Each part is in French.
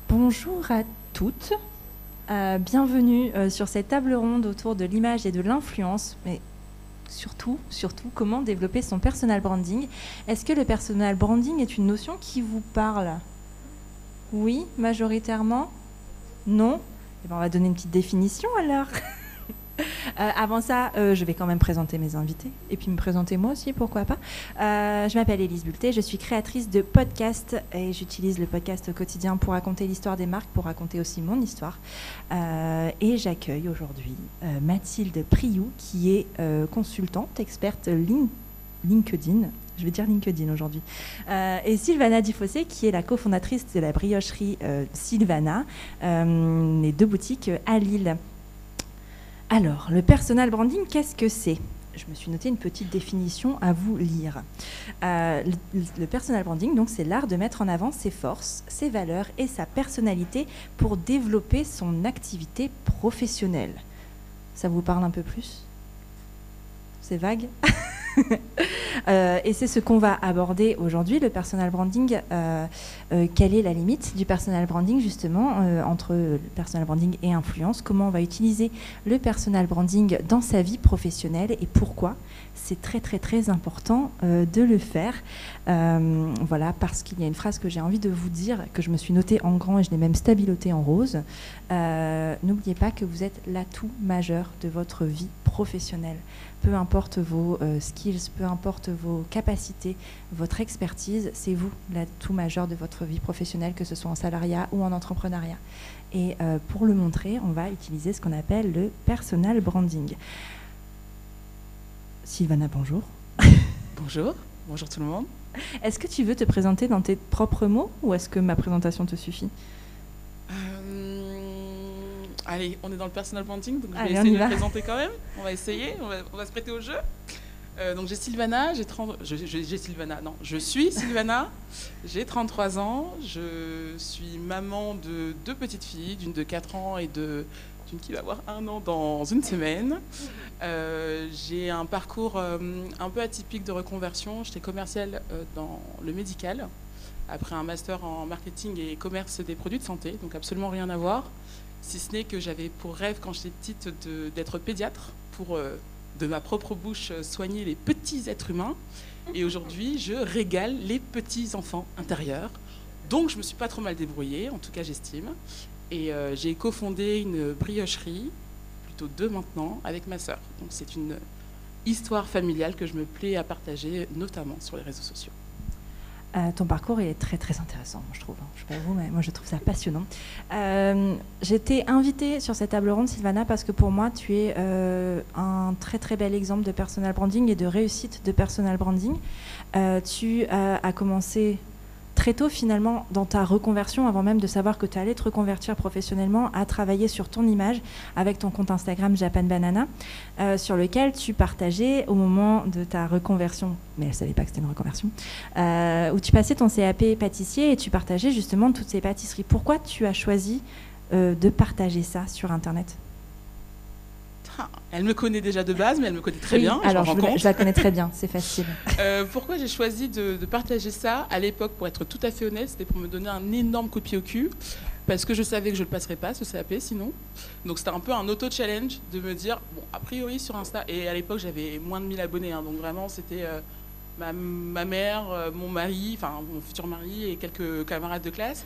Bonjour à toutes, bienvenue sur cette table ronde autour de l'image et de l'influence, mais surtout, comment développer son personal branding. Est-ce que le personal branding est une notion qui vous parle? Oui, majoritairement? Non? Eh bien, on va donner une petite définition alors. Avant ça, je vais quand même présenter mes invités et puis me présenter moi aussi, pourquoi pas. Je m'appelle Élise Bulté, je suis créatrice de podcast et j'utilise le podcast au quotidien pour raconter l'histoire des marques, pour raconter aussi mon histoire. Et j'accueille aujourd'hui Mathilde Priou, qui est consultante, experte LinkedIn. Je vais dire LinkedIn aujourd'hui. Et Sylvana Difossé, qui est la cofondatrice de la briocherie Sylvana, les deux boutiques à Lille. Alors, le personal branding, qu'est-ce que c'est? Je me suis noté une petite définition à vous lire. Le personal branding, donc, c'est l'art de mettre en avant ses forces, ses valeurs et sa personnalité pour développer son activité professionnelle. Ça vous parle un peu plus? C'est vague? Et c'est ce qu'on va aborder aujourd'hui, le personal branding. Quelle est la limite du personal branding, justement, entre le personal branding et influence? Comment on va utiliser le personal branding dans sa vie professionnelle et pourquoi c'est très, très, très important de le faire. Voilà, parce qu'il y a une phrase que j'ai envie de vous dire, que je me suis notée en grand et je l'ai même stabilotée en rose. N'oubliez pas que vous êtes l'atout majeur de votre vie professionnelle. Peu importe vos skills, peu importe vos capacités, votre expertise, c'est vous l'atout majeur de votre vie professionnelle, que ce soit en salariat ou en entrepreneuriat. Et pour le montrer, on va utiliser ce qu'on appelle le personal branding. Sylvana, bonjour. Bonjour, bonjour tout le monde. Est-ce que tu veux te présenter dans tes propres mots ou est-ce que ma présentation te suffit? Allez, on est dans le personal branding, donc je Allez, vais essayer de me présenter quand même. On va essayer, on va se prêter au jeu. Donc j'ai Sylvana, je suis Sylvana, j'ai 33 ans, je suis maman de 2 petites filles, d'une de 4 ans et d'une qui va avoir 1 an dans une semaine. J'ai un parcours un peu atypique de reconversion. J'étais commerciale dans le médical, après un master en marketing et commerce des produits de santé, donc absolument rien à voir. Si ce n'est que j'avais pour rêve, quand j'étais petite, d'être pédiatre pour, de ma propre bouche, soigner les petits êtres humains. Et aujourd'hui, je régale les petits enfants intérieurs. Donc, je ne me suis pas trop mal débrouillée, en tout cas, j'estime. Et j'ai cofondé une briocherie, plutôt 2 maintenant, avec ma sœur. Donc, c'est une histoire familiale que je me plais à partager, notamment sur les réseaux sociaux. Ton parcours, il est très très intéressant, je trouve. Je ne sais pas vous, mais moi je trouve ça passionnant. J'étais invitée sur cette table ronde, Sylvana, parce que pour moi, tu es un très très bel exemple de personal branding et de réussite de personal branding. Tu as commencé très tôt, finalement, dans ta reconversion, avant même de savoir que tu allais te reconvertir professionnellement, à travailler sur ton image avec ton compte Instagram Japan Banana, sur lequel tu partageais au moment de ta reconversion, mais elle ne savait pas que c'était une reconversion, où tu passais ton CAP pâtissier et tu partageais justement toutes ces pâtisseries. Pourquoi tu as choisi de partager ça sur Internet? Elle me connaît déjà de base, mais elle me connaît très bien. Alors je la connais très bien, c'est facile. Pourquoi j'ai choisi de partager ça? À l'époque, pour être tout à fait honnête, c'était pour me donner un énorme coup de pied au cul, parce que je savais que je ne le passerais pas, ce CAP, sinon. Donc c'était un peu un auto-challenge de me dire, bon, a priori sur Insta, et à l'époque j'avais moins de 1000 abonnés, hein, donc vraiment c'était ma mère, mon mari, enfin mon futur mari et quelques camarades de classe.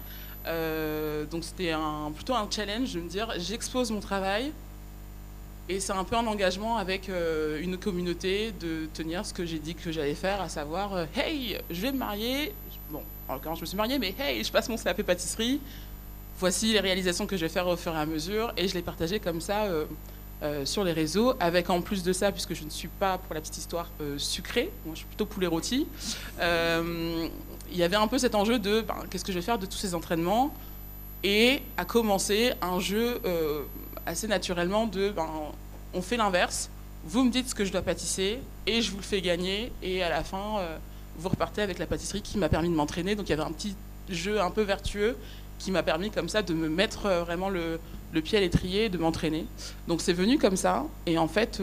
Donc c'était plutôt un challenge de me dire, j'expose mon travail. Et c'est un peu un engagement avec une communauté de tenir ce que j'ai dit que j'allais faire, à savoir hey, je vais me marier. Bon, en l'occurrence, je me suis mariée, mais hey, je passe mon CAP pâtisserie. Voici les réalisations que je vais faire au fur et à mesure. Et je l'ai partagé comme ça sur les réseaux, avec en plus de ça, puisque je ne suis pas, pour la petite histoire, sucrée, moi je suis plutôt poulet rôti, il y avait un peu cet enjeu de qu'est-ce que je vais faire de tous ces entraînements, et a commencé un jeu assez naturellement de on fait l'inverse, vous me dites ce que je dois pâtisser et je vous le fais gagner. Et à la fin, vous repartez avec la pâtisserie qui m'a permis de m'entraîner. Donc il y avait un petit jeu un peu vertueux qui m'a permis comme ça de me mettre vraiment le pied à l'étrier et de m'entraîner. Donc c'est venu comme ça. Et en fait,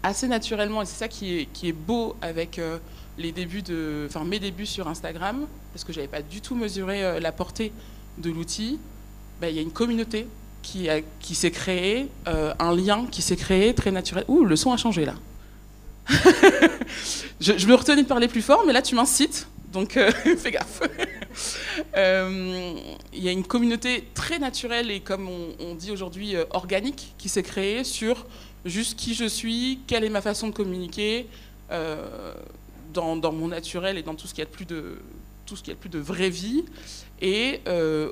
assez naturellement, et c'est ça qui est beau avec mes débuts sur Instagram, parce que je n'avais pas du tout mesuré la portée de l'outil, il y a une communauté qui s'est créée, un lien qui s'est créé très naturel. Ouh, le son a changé là. je me retenais de parler plus fort, mais là tu m'incites, donc fais gaffe. Il y a une communauté très naturelle et comme on dit aujourd'hui organique qui s'est créée sur juste qui je suis, quelle est ma façon de communiquer dans mon naturel et dans tout ce qu'il y a de plus de vraie vie. Et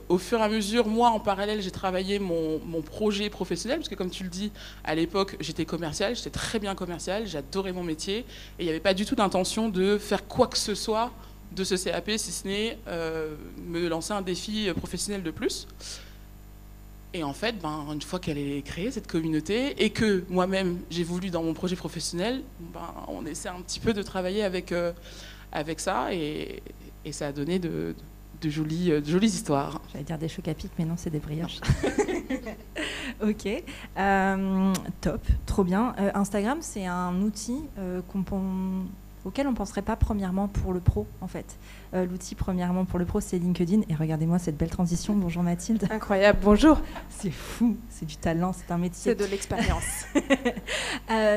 au fur et à mesure, moi, en parallèle, j'ai travaillé mon projet professionnel, parce que comme tu le dis, à l'époque, j'étais commerciale, j'étais très bien commerciale, j'adorais mon métier, et il n'y avait pas du tout d'intention de faire quoi que ce soit de ce CAP, si ce n'est me lancer un défi professionnel de plus. Et en fait, une fois qu'elle est créée, cette communauté, et que moi-même, j'ai voulu dans mon projet professionnel, on essaie un petit peu de travailler avec ça, et ça a donné de jolies histoires. J'allais dire des chocs à pic, mais non, c'est des brioches. Ok, top, trop bien. Instagram, c'est un outil auquel on ne penserait pas premièrement pour le pro, en fait. L'outil premièrement pour le pro, c'est LinkedIn. Et regardez-moi cette belle transition. Bonjour Mathilde. Incroyable, bonjour. C'est fou, c'est du talent, c'est un métier. C'est de l'expérience.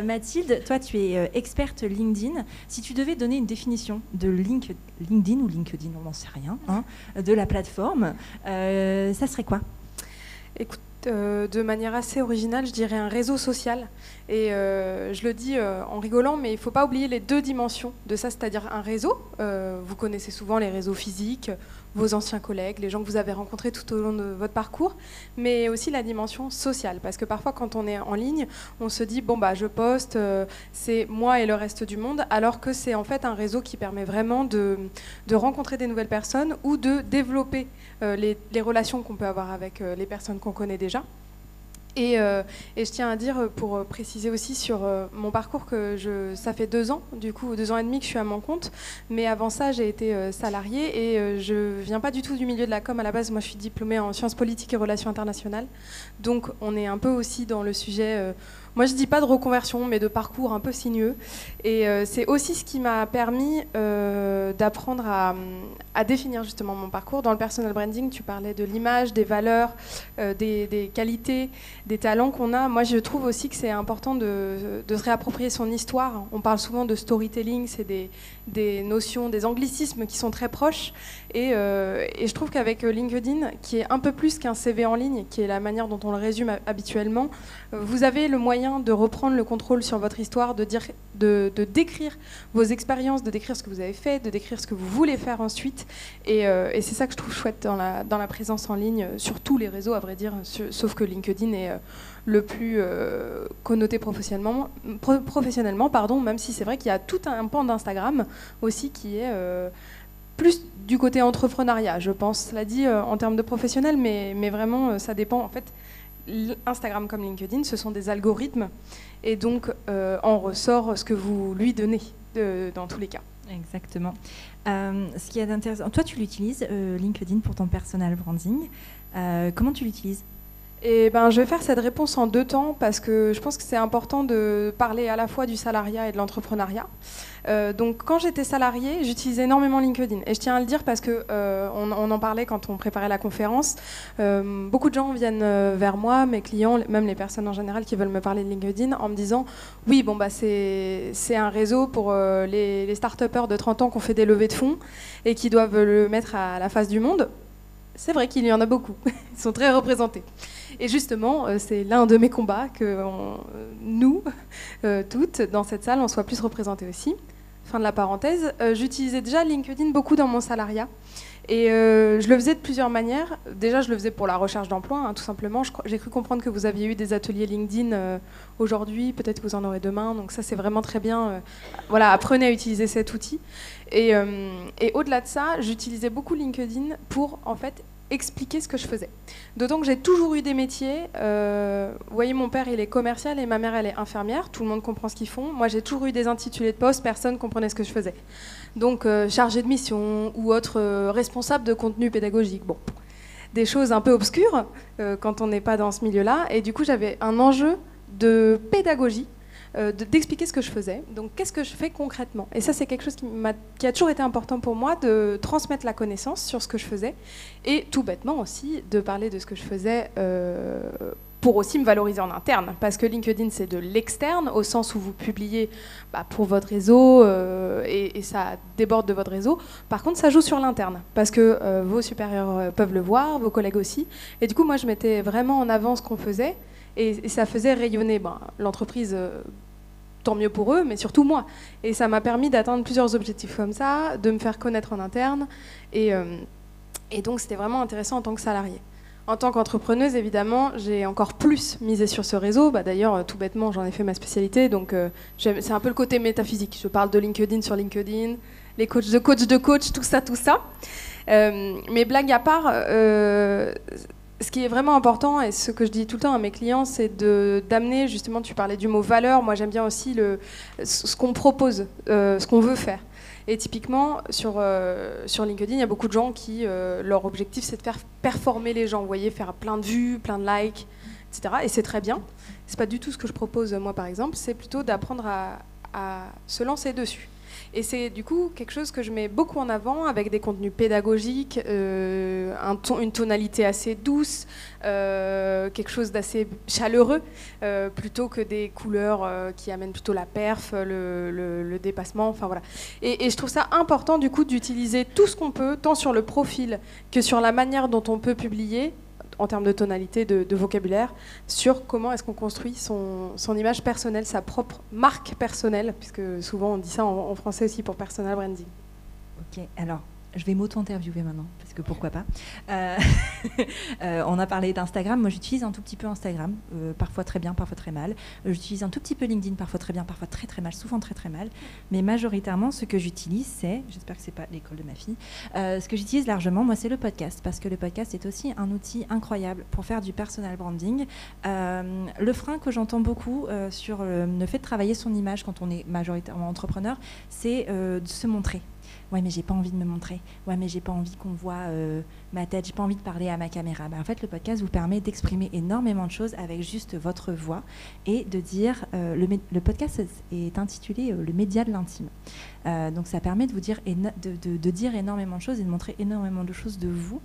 Mathilde, toi tu es experte LinkedIn. Si tu devais donner une définition de LinkedIn ou LinkedIn, on n'en sait rien, de la plateforme, ça serait quoi ? Écoute, de manière assez originale, je dirais un réseau social. Et je le dis en rigolant, mais il ne faut pas oublier les deux dimensions de ça, c'est-à-dire un réseau. Vous connaissez souvent les réseaux physiques, vos anciens collègues, les gens que vous avez rencontrés tout au long de votre parcours, mais aussi la dimension sociale. Parce que parfois, quand on est en ligne, on se dit, je poste, c'est moi et le reste du monde, alors que c'est en fait un réseau qui permet vraiment de rencontrer des nouvelles personnes ou de développer les relations qu'on peut avoir avec les personnes qu'on connaît déjà. Et je tiens à dire, pour préciser aussi sur mon parcours, que ça fait 2 ans, du coup 2 ans et demi que je suis à mon compte, mais avant ça j'ai été salariée et je viens pas du tout du milieu de la com à la base. Moi je suis diplômée en sciences politiques et relations internationales, donc on est un peu aussi dans le sujet, moi je dis pas de reconversion, mais de parcours un peu sinueux, et c'est aussi ce qui m'a permis d'apprendre à définir justement mon parcours. Dans le personal branding, tu parlais de l'image, des valeurs, des qualités, des talents qu'on a. Moi, je trouve aussi que c'est important de se réapproprier son histoire. On parle souvent de storytelling, c'est des notions, des anglicismes qui sont très proches. Et je trouve qu'avec LinkedIn, qui est un peu plus qu'un CV en ligne, qui est la manière dont on le résume habituellement, vous avez le moyen de reprendre le contrôle sur votre histoire, de décrire vos expériences, de décrire ce que vous avez fait, de décrire ce que vous voulez faire ensuite. Et c'est ça que je trouve chouette dans la présence en ligne, sur tous les réseaux, à vrai dire, sauf que LinkedIn est le plus connoté professionnellement, même si c'est vrai qu'il y a tout un pan d'Instagram aussi qui est plus du côté entrepreneuriat, je pense. Cela dit, en termes de professionnel, mais vraiment, ça dépend. En fait, Instagram comme LinkedIn, ce sont des algorithmes, et donc en ressort ce que vous lui donnez dans tous les cas. Exactement. Ce qui est intéressant, toi tu l'utilises, LinkedIn, pour ton personal branding. Comment tu l'utilises ? Et je vais faire cette réponse en 2 temps, parce que je pense que c'est important de parler à la fois du salariat et de l'entrepreneuriat. Donc quand j'étais salariée, j'utilisais énormément LinkedIn. Et je tiens à le dire parce que on en parlait quand on préparait la conférence. Beaucoup de gens viennent vers moi, mes clients, même les personnes en général qui veulent me parler de LinkedIn, en me disant oui, c'est un réseau pour les start-upers de 30 ans qui ont fait des levées de fonds et qui doivent le mettre à la face du monde. C'est vrai qu'il y en a beaucoup. Ils sont très représentés. Et justement, c'est l'un de mes combats que nous, toutes, dans cette salle, on soit plus représentés aussi. Fin de la parenthèse. J'utilisais déjà LinkedIn beaucoup dans mon salariat. Et je le faisais de plusieurs manières. Déjà, je le faisais pour la recherche d'emploi, tout simplement. J'ai cru comprendre que vous aviez eu des ateliers LinkedIn aujourd'hui. Peut-être que vous en aurez demain. Donc ça, c'est vraiment très bien. Voilà, apprenez à utiliser cet outil. Et au-delà de ça, j'utilisais beaucoup LinkedIn pour, en fait, expliquer ce que je faisais. D'autant que j'ai toujours eu des métiers. Vous voyez, mon père, il est commercial et ma mère, elle est infirmière. Tout le monde comprend ce qu'ils font. Moi, j'ai toujours eu des intitulés de poste. Personne ne comprenait ce que je faisais. Donc, chargé de mission ou autre responsable de contenu pédagogique. Bon, des choses un peu obscures quand on n'est pas dans ce milieu-là. Et du coup, j'avais un enjeu de pédagogie, d'expliquer ce que je faisais. Donc, qu'est-ce que je fais concrètement? Et ça, c'est quelque chose qui a toujours été important pour moi, de transmettre la connaissance sur ce que je faisais. Et tout bêtement aussi, de parler de ce que je faisais pour aussi me valoriser en interne. Parce que LinkedIn, c'est de l'externe, au sens où vous publiez pour votre réseau et ça déborde de votre réseau. Par contre, ça joue sur l'interne, parce que vos supérieurs peuvent le voir, vos collègues aussi. Et du coup, moi, je mettais vraiment en avant ce qu'on faisait. Et ça faisait rayonner l'entreprise, tant mieux pour eux, mais surtout moi. Et ça m'a permis d'atteindre plusieurs objectifs comme ça, de me faire connaître en interne. Et donc, c'était vraiment intéressant en tant que salariée. En tant qu'entrepreneuse, évidemment, j'ai encore plus misé sur ce réseau. D'ailleurs, tout bêtement, j'en ai fait ma spécialité. Donc, c'est un peu le côté métaphysique. Je parle de LinkedIn sur LinkedIn, les coachs de coach, tout ça. Mais blague à part... ce qui est vraiment important, et ce que je dis tout le temps à mes clients, c'est d'amener, justement, tu parlais du mot valeur, moi j'aime bien aussi ce qu'on propose, ce qu'on veut faire. Et typiquement, sur LinkedIn, il y a beaucoup de gens qui, leur objectif, c'est de faire performer les gens, vous voyez, faire plein de vues, plein de likes, etc. Et c'est très bien. C'est pas du tout ce que je propose, moi, par exemple, c'est plutôt d'apprendre à se lancer dessus. Et c'est du coup quelque chose que je mets beaucoup en avant avec des contenus pédagogiques, une tonalité assez douce, quelque chose d'assez chaleureux, plutôt que des couleurs qui amènent plutôt la perf, le dépassement, enfin voilà. Et je trouve ça important du coup d'utiliser tout ce qu'on peut, tant sur le profil que sur la manière dont on peut publier, en termes de tonalité, de vocabulaire, sur comment est-ce qu'on construit son image personnelle, sa propre marque personnelle, puisque souvent on dit ça en français aussi pour personal branding. Ok, alors je vais m'auto-interviewer maintenant, parce que pourquoi pas. On a parlé d'Instagram, moi j'utilise un tout petit peu Instagram, parfois très bien, parfois très mal. J'utilise un tout petit peu LinkedIn, parfois très bien, parfois très très mal, souvent très très mal. Mais majoritairement, ce que j'utilise, c'est, j'espère que c'est pas l'école de ma fille, ce que j'utilise largement, moi c'est le podcast, parce que le podcast est aussi un outil incroyable pour faire du personal branding. Le frein que j'entends beaucoup sur le fait de travailler son image quand on est majoritairement entrepreneur, c'est de se montrer. Ouais, mais j'ai pas envie de me montrer. Ouais, mais j'ai pas envie qu'on voit ma tête. J'ai pas envie de parler à ma caméra. En fait, le podcast vous permet d'exprimer énormément de choses avec juste votre voix et de dire. Le podcast est intitulé le média de l'intime. Donc, ça permet de vous dire de dire énormément de choses et de montrer énormément de choses de vous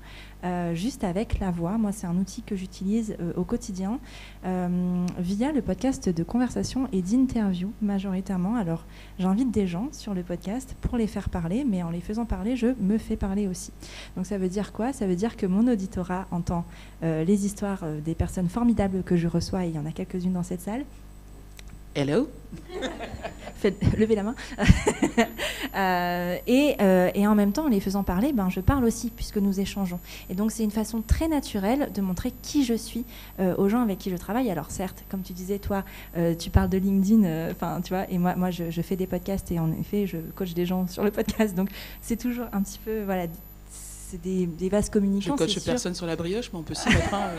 juste avec la voix. Moi, c'est un outil que j'utilise au quotidien via le podcast de conversation et d'interview majoritairement. Alors, j'invite des gens sur le podcast pour les faire parler, mais en les faisant parler, je me fais parler aussi. Donc ça veut dire quoi? Ça veut dire que mon auditorat entend les histoires des personnes formidables que je reçois, et il y en a quelques-unes dans cette salle. Hello. Levez la main. Et en même temps, en les faisant parler, je parle aussi, puisque nous échangeons. Et donc, c'est une façon très naturelle de montrer qui je suis aux gens avec qui je travaille. Alors, certes, comme tu disais, toi, tu parles de LinkedIn, tu vois, et moi je fais des podcasts, et en effet, je coach des gens sur le podcast. Donc, c'est toujours un petit peu, voilà, c'est des vases communicants. Je coach personne sur la brioche, mais on peut s'y mettre un.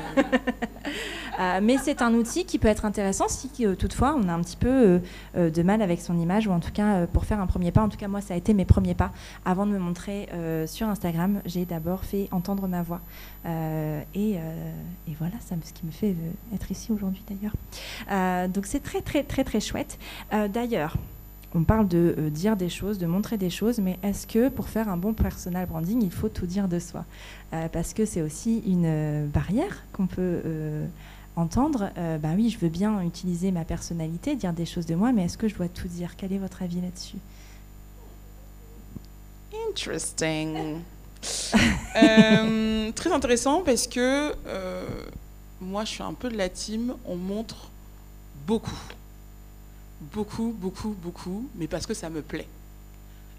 Mais c'est un outil qui peut être intéressant si toutefois on a un petit peu de mal avec son image, ou en tout cas pour faire un premier pas. En tout cas, moi, ça a été mes premiers pas. Avant de me montrer sur Instagram, j'ai d'abord fait entendre ma voix. Et voilà, c'est ce qui me fait être ici aujourd'hui d'ailleurs. Donc c'est très, très, très, très chouette. D'ailleurs, on parle de dire des choses, de montrer des choses, mais est-ce que pour faire un bon personal branding, il faut tout dire de soi? Parce que c'est aussi une barrière qu'on peut entendre. Oui, je veux bien utiliser ma personnalité, dire des choses de moi, mais est-ce que je dois tout dire? Quel est votre avis là-dessus? Interesting. Très intéressant, parce que moi, je suis un peu de la team, on montre beaucoup. Beaucoup, beaucoup, beaucoup, mais parce que ça me plaît.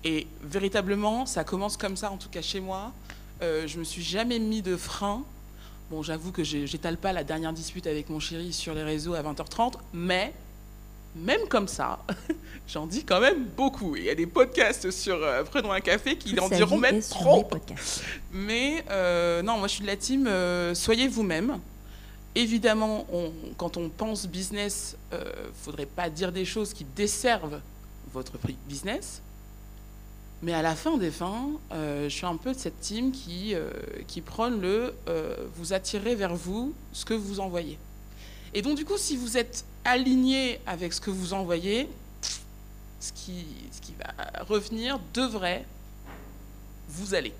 Et véritablement, ça commence comme ça, en tout cas chez moi. Je me suis jamais mis de frein. Bon, j'avoue que j'étale pas la dernière dispute avec mon chéri sur les réseaux à 20h30, mais même comme ça, J'en dis quand même beaucoup. Il y a des podcasts sur Prenons un café qui en diront même sur trop. les podcasts. Mais non, moi je suis de la team soyez vous-même. Évidemment, quand on pense business, il ne faudrait pas dire des choses qui desservent votre business. Mais à la fin des fins, je suis un peu de cette team qui prône vous attirez vers vous ce que vous envoyez. Et donc du coup, si vous êtes aligné avec ce que vous envoyez, ce qui va revenir devrait vous aller.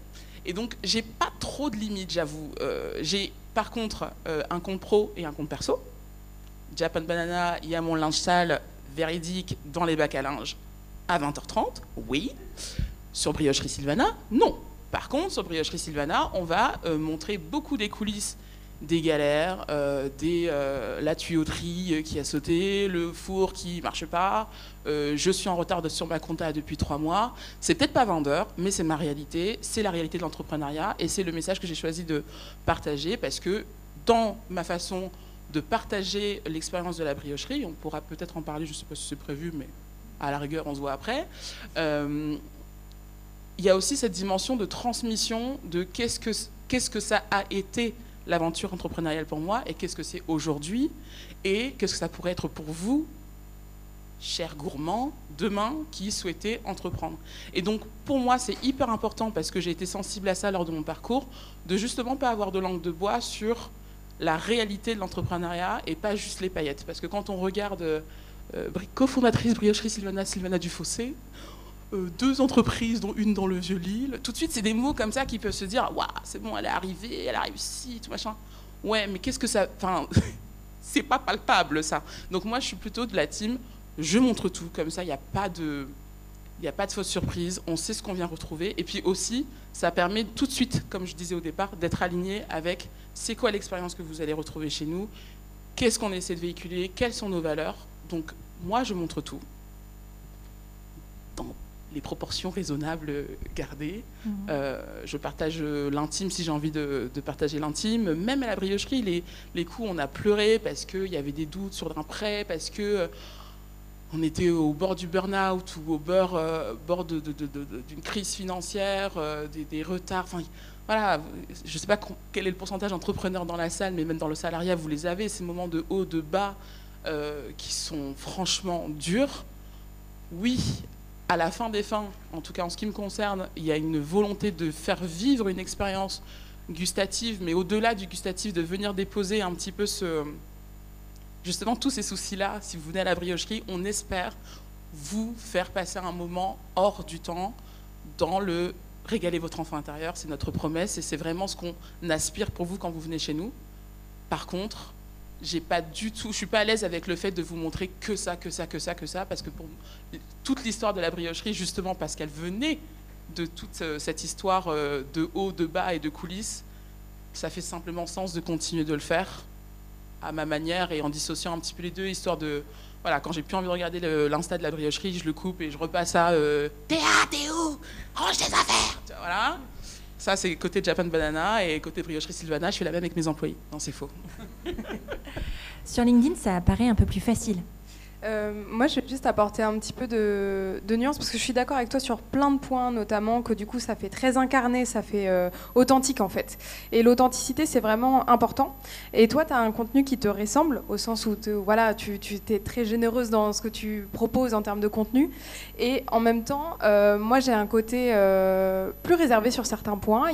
Et donc, j'ai pas trop de limites, j'avoue. J'ai par contre un compte pro et un compte perso. Japan Banana, il y a mon linge sale véridique dans les bacs à linge à 20h30, oui. Sur Briocherie Sylvana, non. Par contre, sur Briocherie Sylvana, on va montrer beaucoup des coulisses, des galères, la tuyauterie qui a sauté, le four qui ne marche pas. Je suis en retard sur ma compta depuis 3 mois. C'est peut-être pas vendeur, mais c'est ma réalité. C'est la réalité de l'entrepreneuriat et c'est le message que j'ai choisi de partager parce que dans ma façon de partager l'expérience de la briocherie, on pourra peut-être en parler, je ne sais pas si c'est prévu, mais à la rigueur, on se voit après. Il y a aussi cette dimension de transmission de qu'est-ce que ça a été l'aventure entrepreneuriale pour moi et qu'est-ce que c'est aujourd'hui et qu'est-ce que ça pourrait être pour vous, chers gourmands, demain, qui souhaitez entreprendre. Et donc, pour moi, c'est hyper important parce que j'ai été sensible à ça lors de mon parcours, de justement pas avoir de langue de bois sur la réalité de l'entrepreneuriat et pas juste les paillettes. Parce que quand on regarde cofondatrice Briocherie Sylvana Dufossé, 2 entreprises, dont une dans le Vieux-Lille. Tout de suite, c'est des mots comme ça qui peuvent se dire « Waouh, c'est bon, elle est arrivée, elle a réussi, tout machin. » Ouais, mais qu'est-ce que ça... Enfin, c'est pas palpable, ça. Donc moi, je suis plutôt de la team, je montre tout, comme ça, il n'y a pas de fausse surprise, on sait ce qu'on vient retrouver. Et puis aussi, ça permet tout de suite, comme je disais au départ, d'être aligné avec c'est quoi l'expérience que vous allez retrouver chez nous, qu'est-ce qu'on essaie de véhiculer, quelles sont nos valeurs. Donc moi, je montre tout. Dans les proportions raisonnables gardées. Je partage l'intime si j'ai envie de partager l'intime. Même à la briocherie, les coups, on a pleuré parce qu'il y avait des doutes sur un prêt, parce que on était au bord du burn-out ou au bord d'une crise financière, des retards. Enfin, voilà, je ne sais pas quel est le pourcentage d'entrepreneurs dans la salle, mais même dans le salariat, vous les avez, ces moments de haut, de bas qui sont franchement durs. Oui, à la fin des fins, en tout cas en ce qui me concerne, il y a une volonté de faire vivre une expérience gustative, mais au-delà du gustatif, de venir déposer un petit peu justement tous ces soucis-là. Si vous venez à la briocherie, on espère vous faire passer un moment hors du temps dans le régaler votre enfant intérieur. C'est notre promesse et c'est vraiment ce qu'on aspire pour vous quand vous venez chez nous. Par contre, je suis pas à l'aise avec le fait de vous montrer que ça, parce que pour toute l'histoire de la briocherie, justement parce qu'elle venait de toute cette histoire de haut, de bas et de coulisses, ça fait simplement sens de continuer de le faire à ma manière et en dissociant un petit peu les deux, histoire de... Voilà, quand j'ai plus envie de regarder l'Insta de la briocherie, je le coupe et je repasse à Théa, t'es où? Range tes affaires. Voilà. Ça, c'est côté Japan Banana et côté Briocherie Sylvana, je fais la même avec mes employés. Non, c'est faux. Sur LinkedIn, ça apparaît un peu plus facile. Moi, je vais juste apporter un petit peu de nuance, parce que je suis d'accord avec toi sur plein de points, notamment que du coup, ça fait très incarné, ça fait authentique en fait. Et l'authenticité, c'est vraiment important. Et toi, tu as un contenu qui te ressemble, au sens où voilà, tu es très généreuse dans ce que tu proposes en termes de contenu. Et en même temps, moi, j'ai un côté plus réservé sur certains points.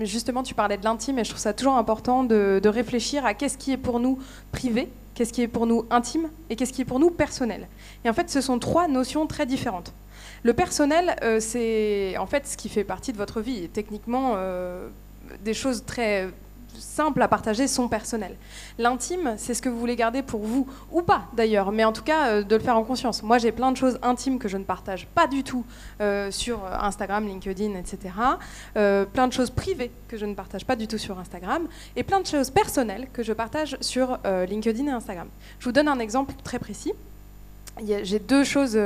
Justement, tu parlais de l'intime, et je trouve ça toujours important de réfléchir à qu'est-ce qui est pour nous privé, qu'est-ce qui est pour nous intime et qu'est-ce qui est pour nous personnel. Et en fait, ce sont 3 notions très différentes. Le personnel, c'est en fait ce qui fait partie de votre vie. Et techniquement, des choses très simples à partager sont personnelles. L'intime, c'est ce que vous voulez garder pour vous, ou pas d'ailleurs, mais en tout cas, de le faire en conscience. Moi, j'ai plein de choses intimes que je ne partage pas du tout sur Instagram, LinkedIn, etc. Plein de choses privées que je ne partage pas du tout sur Instagram, et plein de choses personnelles que je partage sur LinkedIn et Instagram. Je vous donne un exemple très précis. J'ai deux choses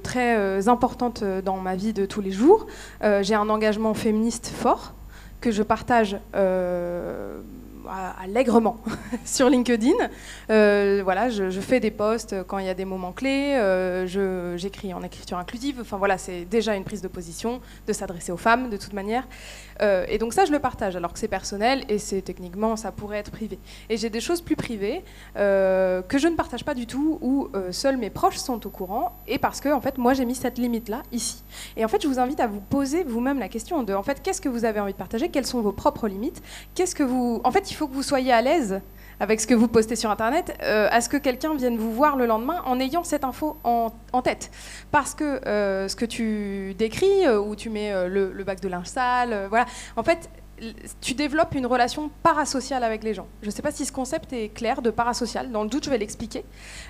très importantes dans ma vie de tous les jours. J'ai un engagement féministe fort que je partage allègrement sur LinkedIn. Voilà, je fais des posts quand il y a des moments clés, j'écris en écriture inclusive. Enfin voilà, c'est déjà une prise de position de s'adresser aux femmes de toute manière. Et donc ça, je le partage, alors que c'est personnel et c'est techniquement, ça pourrait être privé. Et j'ai des choses plus privées que je ne partage pas du tout, où seuls mes proches sont au courant, et parce que en fait, moi, j'ai mis cette limite-là ici. Et en fait, je vous invite à vous poser vous-même la question de, en fait, qu'est-ce que vous avez envie de partager, quelles sont vos propres limites, en fait, il faut que vous soyez à l'aise avec ce que vous postez sur Internet, à ce que quelqu'un vienne vous voir le lendemain en ayant cette info en tête. Parce que ce que tu décris, où tu mets le bac de linge sale, voilà, en fait, tu développes une relation parasociale avec les gens. Je ne sais pas si ce concept est clair de parasocial. Dans le doute, je vais l'expliquer.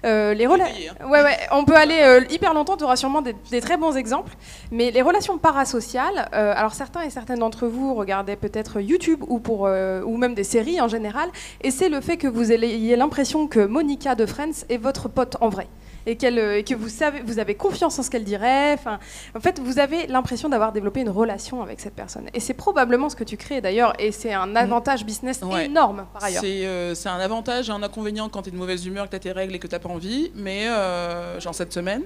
On peut aller hyper longtemps. Tu auras sûrement des très bons exemples. Mais les relations parasociales, alors certains et certaines d'entre vous regardaient peut-être YouTube ou même des séries en général, et c'est le fait que vous ayez l'impression que Monica de Friends est votre pote en vrai. Et que vous avez confiance en ce qu'elle dirait. Enfin, en fait, vous avez l'impression d'avoir développé une relation avec cette personne. Et c'est probablement ce que tu crées d'ailleurs, et c'est un avantage business énorme par ailleurs. C'est un avantage et un inconvénient quand tu es de mauvaise humeur, que tu as tes règles et que tu n'as pas envie, mais genre cette semaine.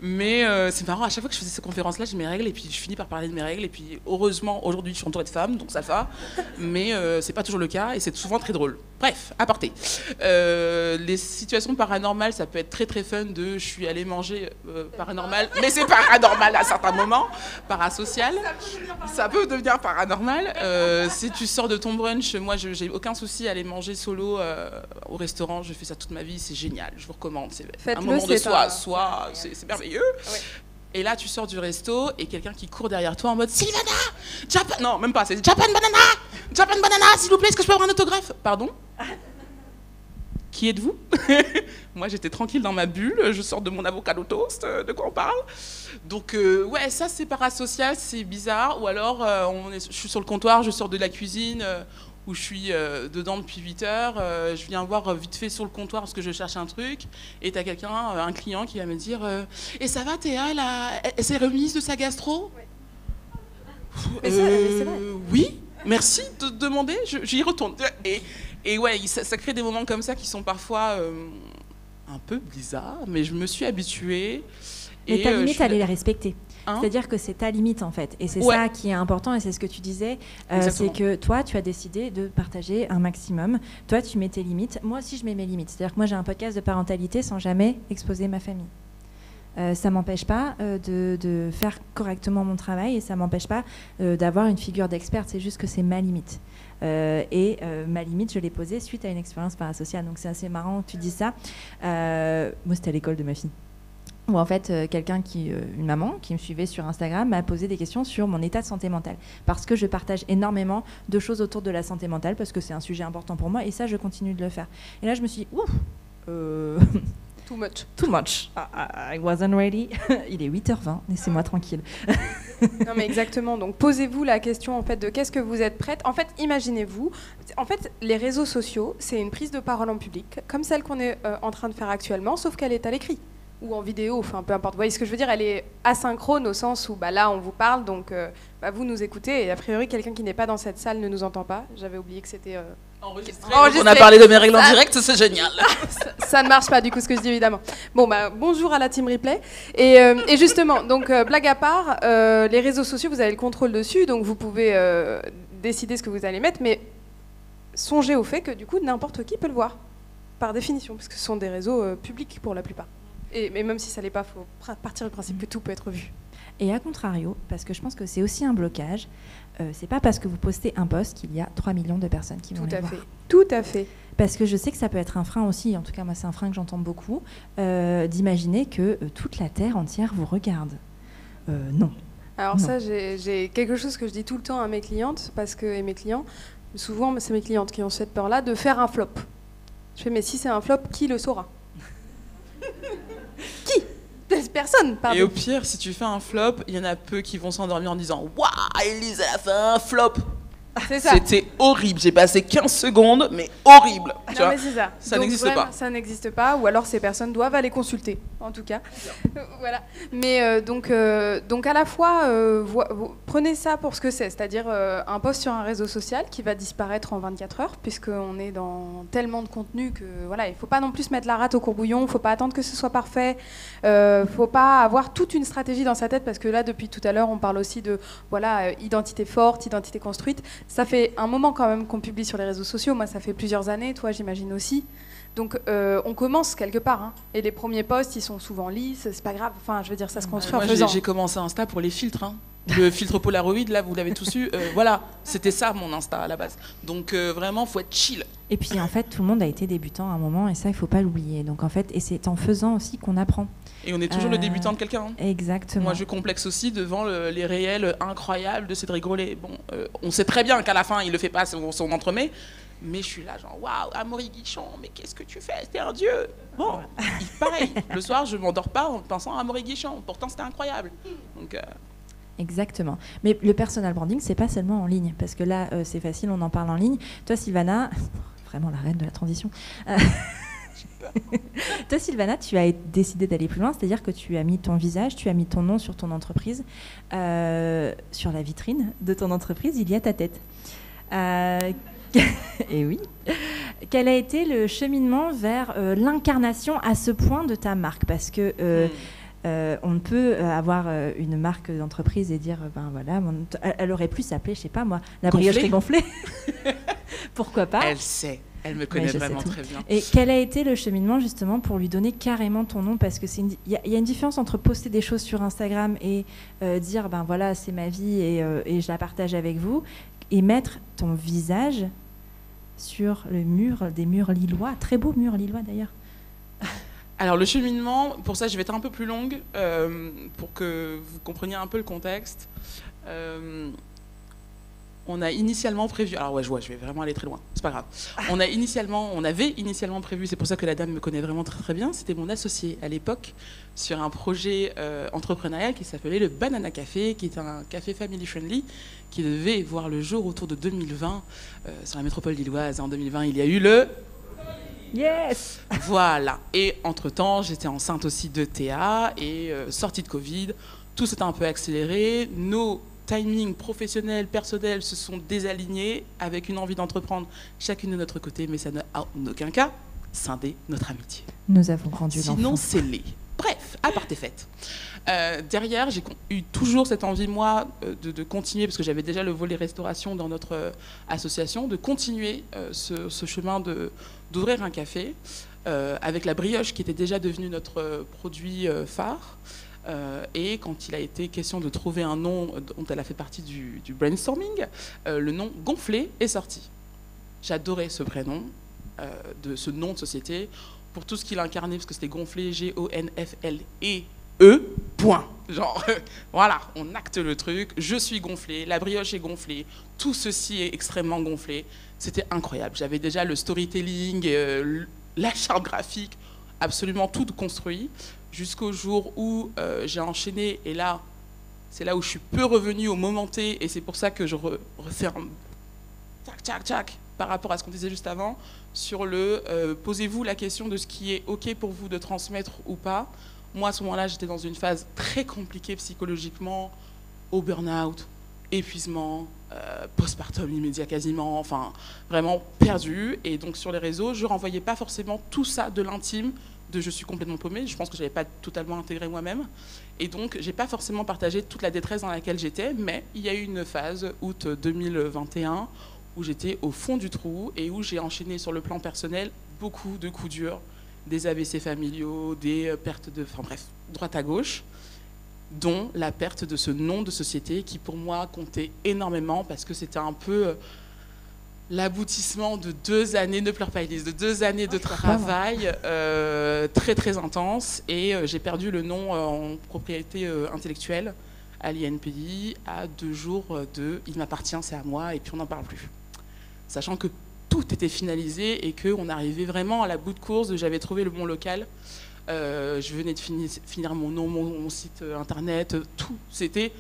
Mais c'est marrant, à chaque fois que je faisais ces conférences-là, j'ai mes règles et puis je finis par parler de mes règles. Et puis heureusement, aujourd'hui, je suis entourée de femmes, donc ça va. Mais c'est pas toujours le cas et c'est souvent très drôle. Bref, aparté. Les situations paranormales, ça peut être très très fun. Je suis allée manger paranormal, mais c'est paranormal à certains moments, parasocial. Ça peut devenir paranormal. Si tu sors de ton brunch, moi, j'ai aucun souci à aller manger solo au restaurant. Je fais ça toute ma vie, c'est génial. Je vous recommande. C'est un moment de soi. C'est merveilleux. Ouais. Et là, tu sors du resto et quelqu'un qui court derrière toi en mode Sylvana, Japan. Non, même pas, c'est Japan Banana, s'il vous plaît, est-ce que je peux avoir un autographe? Pardon? Qui êtes-vous? Moi, j'étais tranquille dans ma bulle, je sors de mon avocado toast, de quoi on parle? Donc, ouais, ça, c'est parasocial, c'est bizarre. Ou alors, je suis sur le comptoir, je sors de la cuisine. Où je suis dedans depuis 8 heures, je viens voir vite fait sur le comptoir parce que je cherche un truc, et t'as quelqu'un, un client qui va me dire et ça va Théa, elle s'est remise de sa gastro? Mais c'est vrai. Oui, merci de demander, j'y retourne. Et ouais, ça crée des moments comme ça qui sont parfois un peu bizarres, mais je me suis habituée. Mais ta limite, elle est la respecter. C'est-à-dire que c'est ta limite en fait, et c'est ça qui est important, et c'est ce que tu disais, c'est que toi tu as décidé de partager un maximum, toi tu mets tes limites, moi aussi je mets mes limites, c'est-à-dire que moi j'ai un podcast de parentalité sans jamais exposer ma famille. Ça m'empêche pas de faire correctement mon travail, et ça m'empêche pas d'avoir une figure d'experte, c'est juste que c'est ma limite. Ma limite, je l'ai posée suite à une expérience parasociale, donc c'est assez marrant que tu dises ça. Moi c'était à l'école de ma fille. Où en fait, une maman qui me suivait sur Instagram m'a posé des questions sur mon état de santé mentale. Parce que je partage énormément de choses autour de la santé mentale, parce que c'est un sujet important pour moi, et ça, je continue de le faire. Et là, je me suis dit, Too much. Too much. I wasn't ready. Il est 8h20, laissez-moi tranquille. Non mais exactement, donc posez-vous la question en fait de qu'est-ce que vous êtes prête. En fait, imaginez-vous, en fait, les réseaux sociaux, c'est une prise de parole en public, comme celle qu'on est en train de faire actuellement, sauf qu'elle est à l'écrit. Ou en vidéo, enfin peu importe. Vous voyez ce que je veux dire, elle est asynchrone au sens où là on vous parle, donc vous nous écoutez, et a priori quelqu'un qui n'est pas dans cette salle ne nous entend pas. J'avais oublié que c'était enregistré. On a parlé de mes règles en direct, c'est génial. Ça ne marche pas du coup ce que je dis évidemment. Bon bonjour à la team replay. Et justement, donc blague à part, les réseaux sociaux, vous avez le contrôle dessus, donc vous pouvez décider ce que vous allez mettre, mais songez au fait que du coup n'importe qui peut le voir, par définition, parce que ce sont des réseaux publics pour la plupart. Mais même si ça l'est pas, il faut partir du principe que tout peut être vu. Et à contrario, parce que je pense que c'est aussi un blocage, c'est pas parce que vous postez un post qu'il y a 3 millions de personnes qui vont le voir. Tout à fait. Parce que je sais que ça peut être un frein aussi, en tout cas moi c'est un frein que j'entends beaucoup, d'imaginer que toute la Terre entière vous regarde. Non. Alors non. Ça, j'ai quelque chose que je dis tout le temps à mes clientes, et mes clients, souvent c'est mes clientes qui ont cette peur-là, de faire un flop. Je fais, mais si c'est un flop, qui le saura? Qui? Personne, pardon. Et au pire, si tu fais un flop, il y en a peu qui vont s'endormir en disant « Waouh, Elise, elle a fait un flop !» C'est ça. C'était horrible. J'ai passé 15 secondes, mais horrible. Tu Non, vois, mais c'est ça. ça Donc, n'existe vraiment, pas. Ça n'existe pas, ou alors ces personnes doivent aller consulter, en tout cas. Voilà. Mais donc à la fois, prenez ça pour ce que c'est-à-dire un post sur un réseau social qui va disparaître en 24 heures, puisqu'on est dans tellement de contenu que voilà, il ne faut pas non plus se mettre la rate au courbouillon, il ne faut pas attendre que ce soit parfait, il ne faut pas avoir toute une stratégie dans sa tête, parce que là, depuis tout à l'heure, on parle aussi de voilà, identité forte, identité construite. Ça fait un moment quand même qu'on publie sur les réseaux sociaux. Moi, ça fait plusieurs années, toi, j'imagine aussi. Donc, on commence quelque part. Hein. Et les premiers posts, ils sont souvent lisses, c'est pas grave. Enfin, je veux dire, ça se construit en faisant. Moi, j'ai commencé Insta pour les filtres. Hein. Le filtre Polaroid, là, vous l'avez tous eu. Voilà, c'était ça mon Insta à la base. Donc, vraiment, faut être chill. Et puis, en fait, tout le monde a été débutant à un moment, et ça, il ne faut pas l'oublier. Donc, en fait, et c'est en faisant aussi qu'on apprend. Et on est toujours le débutant de quelqu'un. Hein. Exactement. Moi, je complexe aussi devant les réels incroyables de Cédric Grolet. Bon, on sait très bien qu'à la fin, il le fait pas, son entremet. Mais je suis là, genre, waouh, Amaury Guichon, mais qu'est-ce que tu fais? T'es un dieu. Bon, pareil, le soir, je m'endors pas en pensant à Amaury Guichon. Pourtant, c'était incroyable. Donc, Exactement. Mais le personal branding, c'est pas seulement en ligne, parce que là, c'est facile, on en parle en ligne. Toi, Sylvana, vraiment la reine de la transition. Toi, Sylvana, tu as décidé d'aller plus loin, c'est-à-dire que tu as mis ton visage, tu as mis ton nom sur ton entreprise, sur la vitrine de ton entreprise, il y a ta tête. Et oui. Quel a été le cheminement vers l'incarnation à ce point de ta marque? Parce que on ne peut avoir une marque d'entreprise et dire, ben voilà, elle aurait pu s'appeler, je sais pas moi, la briocherie gonflée. Pourquoi pas? Elle sait. Elle me connaît vraiment très bien. Et quel a été le cheminement justement pour lui donner carrément ton nom? Parce que il y a une différence entre poster des choses sur Instagram et dire ben voilà, c'est ma vie et je la partage avec vous, et mettre ton visage sur le mur, des murs lillois, très beaux murs lillois d'ailleurs. Alors le cheminement, pour ça je vais être un peu plus longue pour que vous compreniez un peu le contexte. On a initialement prévu, alors ouais, je vais vraiment aller très loin, c'est pas grave. On avait initialement prévu, c'est pour ça que la dame me connaît vraiment très très bien, c'était mon associé à l'époque sur un projet entrepreneurial qui s'appelait le Banana Café, qui est un café family friendly qui devait voir le jour autour de 2020 sur la métropole lilloise. En 2020, il y a eu le... Yes. Voilà. Et entre-temps, j'étais enceinte aussi de Théa et sortie de Covid. Tout s'est un peu accéléré. Nos timings professionnels, personnels se sont désalignés avec une envie d'entreprendre chacune de notre côté, mais ça n'a en aucun cas scindé notre amitié. Nous avons rendu l'enfant. Sinon, c'est laid. Bref, à part tes fêtes. Derrière, j'ai eu toujours cette envie, moi, de continuer, parce que j'avais déjà le volet restauration dans notre association, de continuer ce chemin d'ouvrir un café avec la brioche qui était déjà devenue notre produit phare. Et quand il a été question de trouver un nom dont elle a fait partie du brainstorming, le nom Gonflé est sorti. J'adorais ce prénom, ce nom de société, pour tout ce qu'il incarnait, parce que c'était Gonflé, G-O-N-F-L-E, point. Genre, voilà, on acte le truc, je suis gonflé, la brioche est gonflée, tout ceci est extrêmement gonflé. C'était incroyable. J'avais déjà le storytelling, la charte graphique, absolument tout construit, jusqu'au jour où j'ai enchaîné, et là, c'est là où je suis peu revenue au moment T, et c'est pour ça que je refais un tchac, par rapport à ce qu'on disait juste avant, sur le posez-vous la question de ce qui est OK pour vous de transmettre ou pas. Moi, à ce moment-là, j'étais dans une phase très compliquée psychologiquement, au burn-out, épuisement, postpartum immédiat quasiment, enfin, vraiment perdu. Et donc, sur les réseaux, je ne renvoyais pas forcément tout ça de l'intime, de je suis complètement paumée. Je pense que je n'avais pas totalement intégré moi-même. Et donc, je n'ai pas forcément partagé toute la détresse dans laquelle j'étais, mais il y a eu une phase, août 2021, où j'étais au fond du trou et où j'ai enchaîné sur le plan personnel beaucoup de coups durs, des AVC familiaux, des pertes de... Enfin bref, droite à gauche, dont la perte de ce nom de société qui pour moi comptait énormément parce que c'était un peu l'aboutissement de 2 années, ne pleure pas Elise, de 2 années de travail très très intense, et j'ai perdu le nom en propriété intellectuelle à l'INPI à 2 jours de « il m'appartient, c'est à moi » et puis on n'en parle plus. Sachant que tout était finalisé et qu'on arrivait vraiment à la bout de course, j'avais trouvé le bon local, je venais de finir mon nom, mon site internet, tout, c'était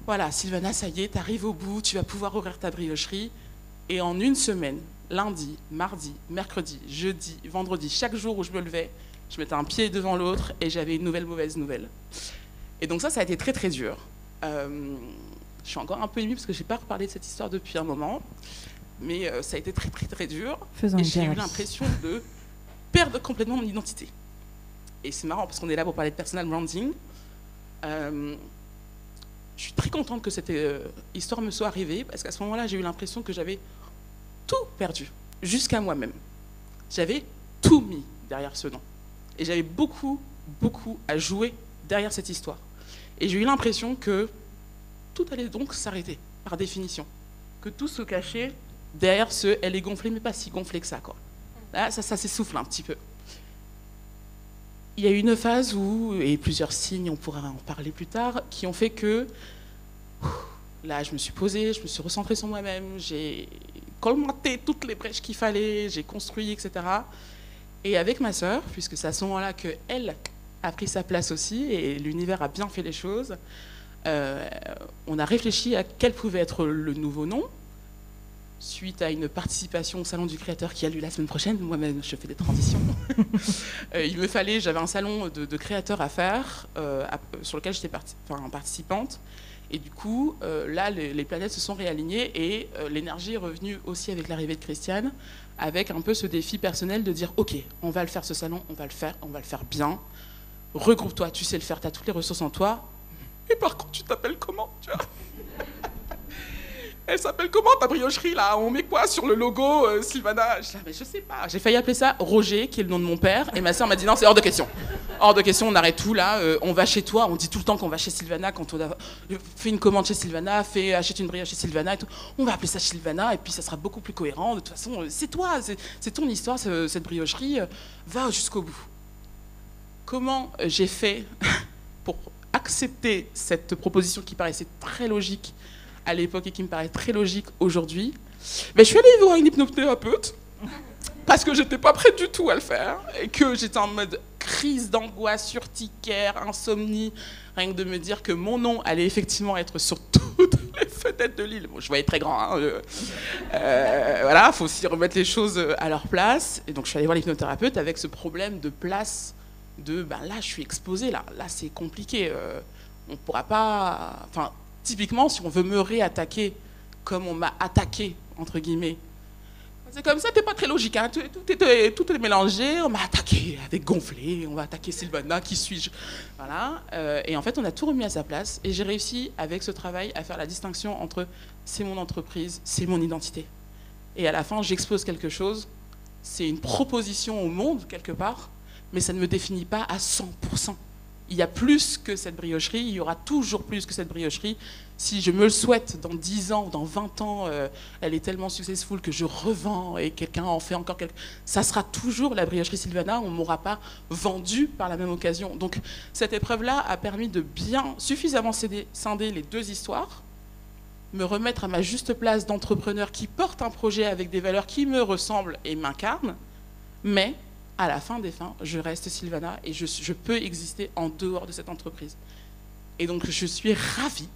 voilà, Sylvana, ça y est, t'arrives au bout, tu vas pouvoir ouvrir ta briocherie. Et en une semaine, lundi, mardi, mercredi, jeudi, vendredi, chaque jour où je me levais, je mettais un pied devant l'autre et j'avais une nouvelle mauvaise nouvelle. Et donc ça a été très très dur. Je suis encore un peu émue parce que je n'ai pas reparlé de cette histoire depuis un moment. Mais ça a été très très très dur. Et j'ai eu l'impression de perdre complètement mon identité. Et c'est marrant parce qu'on est là pour parler de personal branding. Je suis très contente que cette histoire me soit arrivée parce qu'à ce moment-là, j'ai eu l'impression que j'avais tout perdu, jusqu'à moi-même. J'avais tout mis derrière ce nom. Et j'avais beaucoup, beaucoup à jouer derrière cette histoire. Et j'ai eu l'impression que tout allait donc s'arrêter, par définition. Que tout se cachait derrière ce « elle est gonflée, mais pas si gonflée que ça ». Quoi. Là, ça s'essouffle un petit peu. Il y a eu une phase où, et plusieurs signes, on pourra en parler plus tard, qui ont fait que, là, je me suis posée, je me suis recentrée sur moi-même, j'ai colmaté toutes les brèches qu'il fallait, j'ai construit, etc. Et avec ma sœur, puisque c'est à ce moment-là qu'elle a pris sa place aussi, et l'univers a bien fait les choses, on a réfléchi à quel pouvait être le nouveau nom, suite à une participation au Salon du Créateur qui a lieu la semaine prochaine. Moi-même, je fais des transitions. J'avais un salon de créateurs à faire, sur lequel j'étais participante. Et du coup, là, les planètes se sont réalignées et l'énergie est revenue aussi avec l'arrivée de Christiane, avec un peu ce défi personnel de dire « Ok, on va le faire ce salon, on va le faire bien. Regroupe-toi, tu sais le faire, tu as toutes les ressources en toi. Et par contre, tu t'appelles comment, tu vois ?» Elle s'appelle comment ta briocherie là? On met quoi sur le logo, Sylvana? Je sais pas. J'ai failli appeler ça Roger, qui est le nom de mon père, et ma sœur m'a dit non, c'est hors de question. Hors de question, on arrête tout là. On va chez toi. On dit tout le temps qu'on va chez Sylvana quand on a fait une commande chez Sylvana, achète une brioche chez Sylvana et tout. On va appeler ça Sylvana et puis ça sera beaucoup plus cohérent. De toute façon, c'est toi, c'est ton histoire, cette briocherie. Va jusqu'au bout. Comment j'ai fait pour accepter cette proposition qui paraissait très logique à l'époque et qui me paraît très logique aujourd'hui, je suis allée voir une hypnothérapeute parce que j'étais pas prête du tout à le faire et que j'étais en mode crise d'angoisse, urticaire, insomnie, rien que de me dire que mon nom allait effectivement être sur toutes les fenêtres de l'île. Bon, je voyais très grand, hein, voilà, faut aussi remettre les choses à leur place. Et donc je suis allée voir l'hypnothérapeute avec ce problème de place, de là je suis exposée, là c'est compliqué, on pourra pas, enfin. Typiquement, si on veut me réattaquer comme on m'a attaqué, entre guillemets, c'est comme ça, t'es pas très logique, hein, tout est mélangé, on m'a attaqué avec gonflé, on va attaquer Sylvana, qui suis-je? Voilà, et en fait, on a tout remis à sa place, et j'ai réussi, avec ce travail, à faire la distinction entre c'est mon entreprise, c'est mon identité. Et à la fin, j'expose quelque chose, c'est une proposition au monde, quelque part, mais ça ne me définit pas à 100%. Il y a plus que cette briocherie, il y aura toujours plus que cette briocherie. Si je me le souhaite, dans 10 ans ou dans 20 ans, elle est tellement successful que je revends et quelqu'un en fait encore quelque chose. Ça sera toujours la briocherie Sylvana, on ne m'aura pas vendu par la même occasion. Donc cette épreuve-là a permis de bien, suffisamment scinder les deux histoires, me remettre à ma juste place d'entrepreneur qui porte un projet avec des valeurs qui me ressemblent et m'incarnent, mais à la fin des fins, je reste Sylvana et je peux exister en dehors de cette entreprise. Et donc, je suis ravie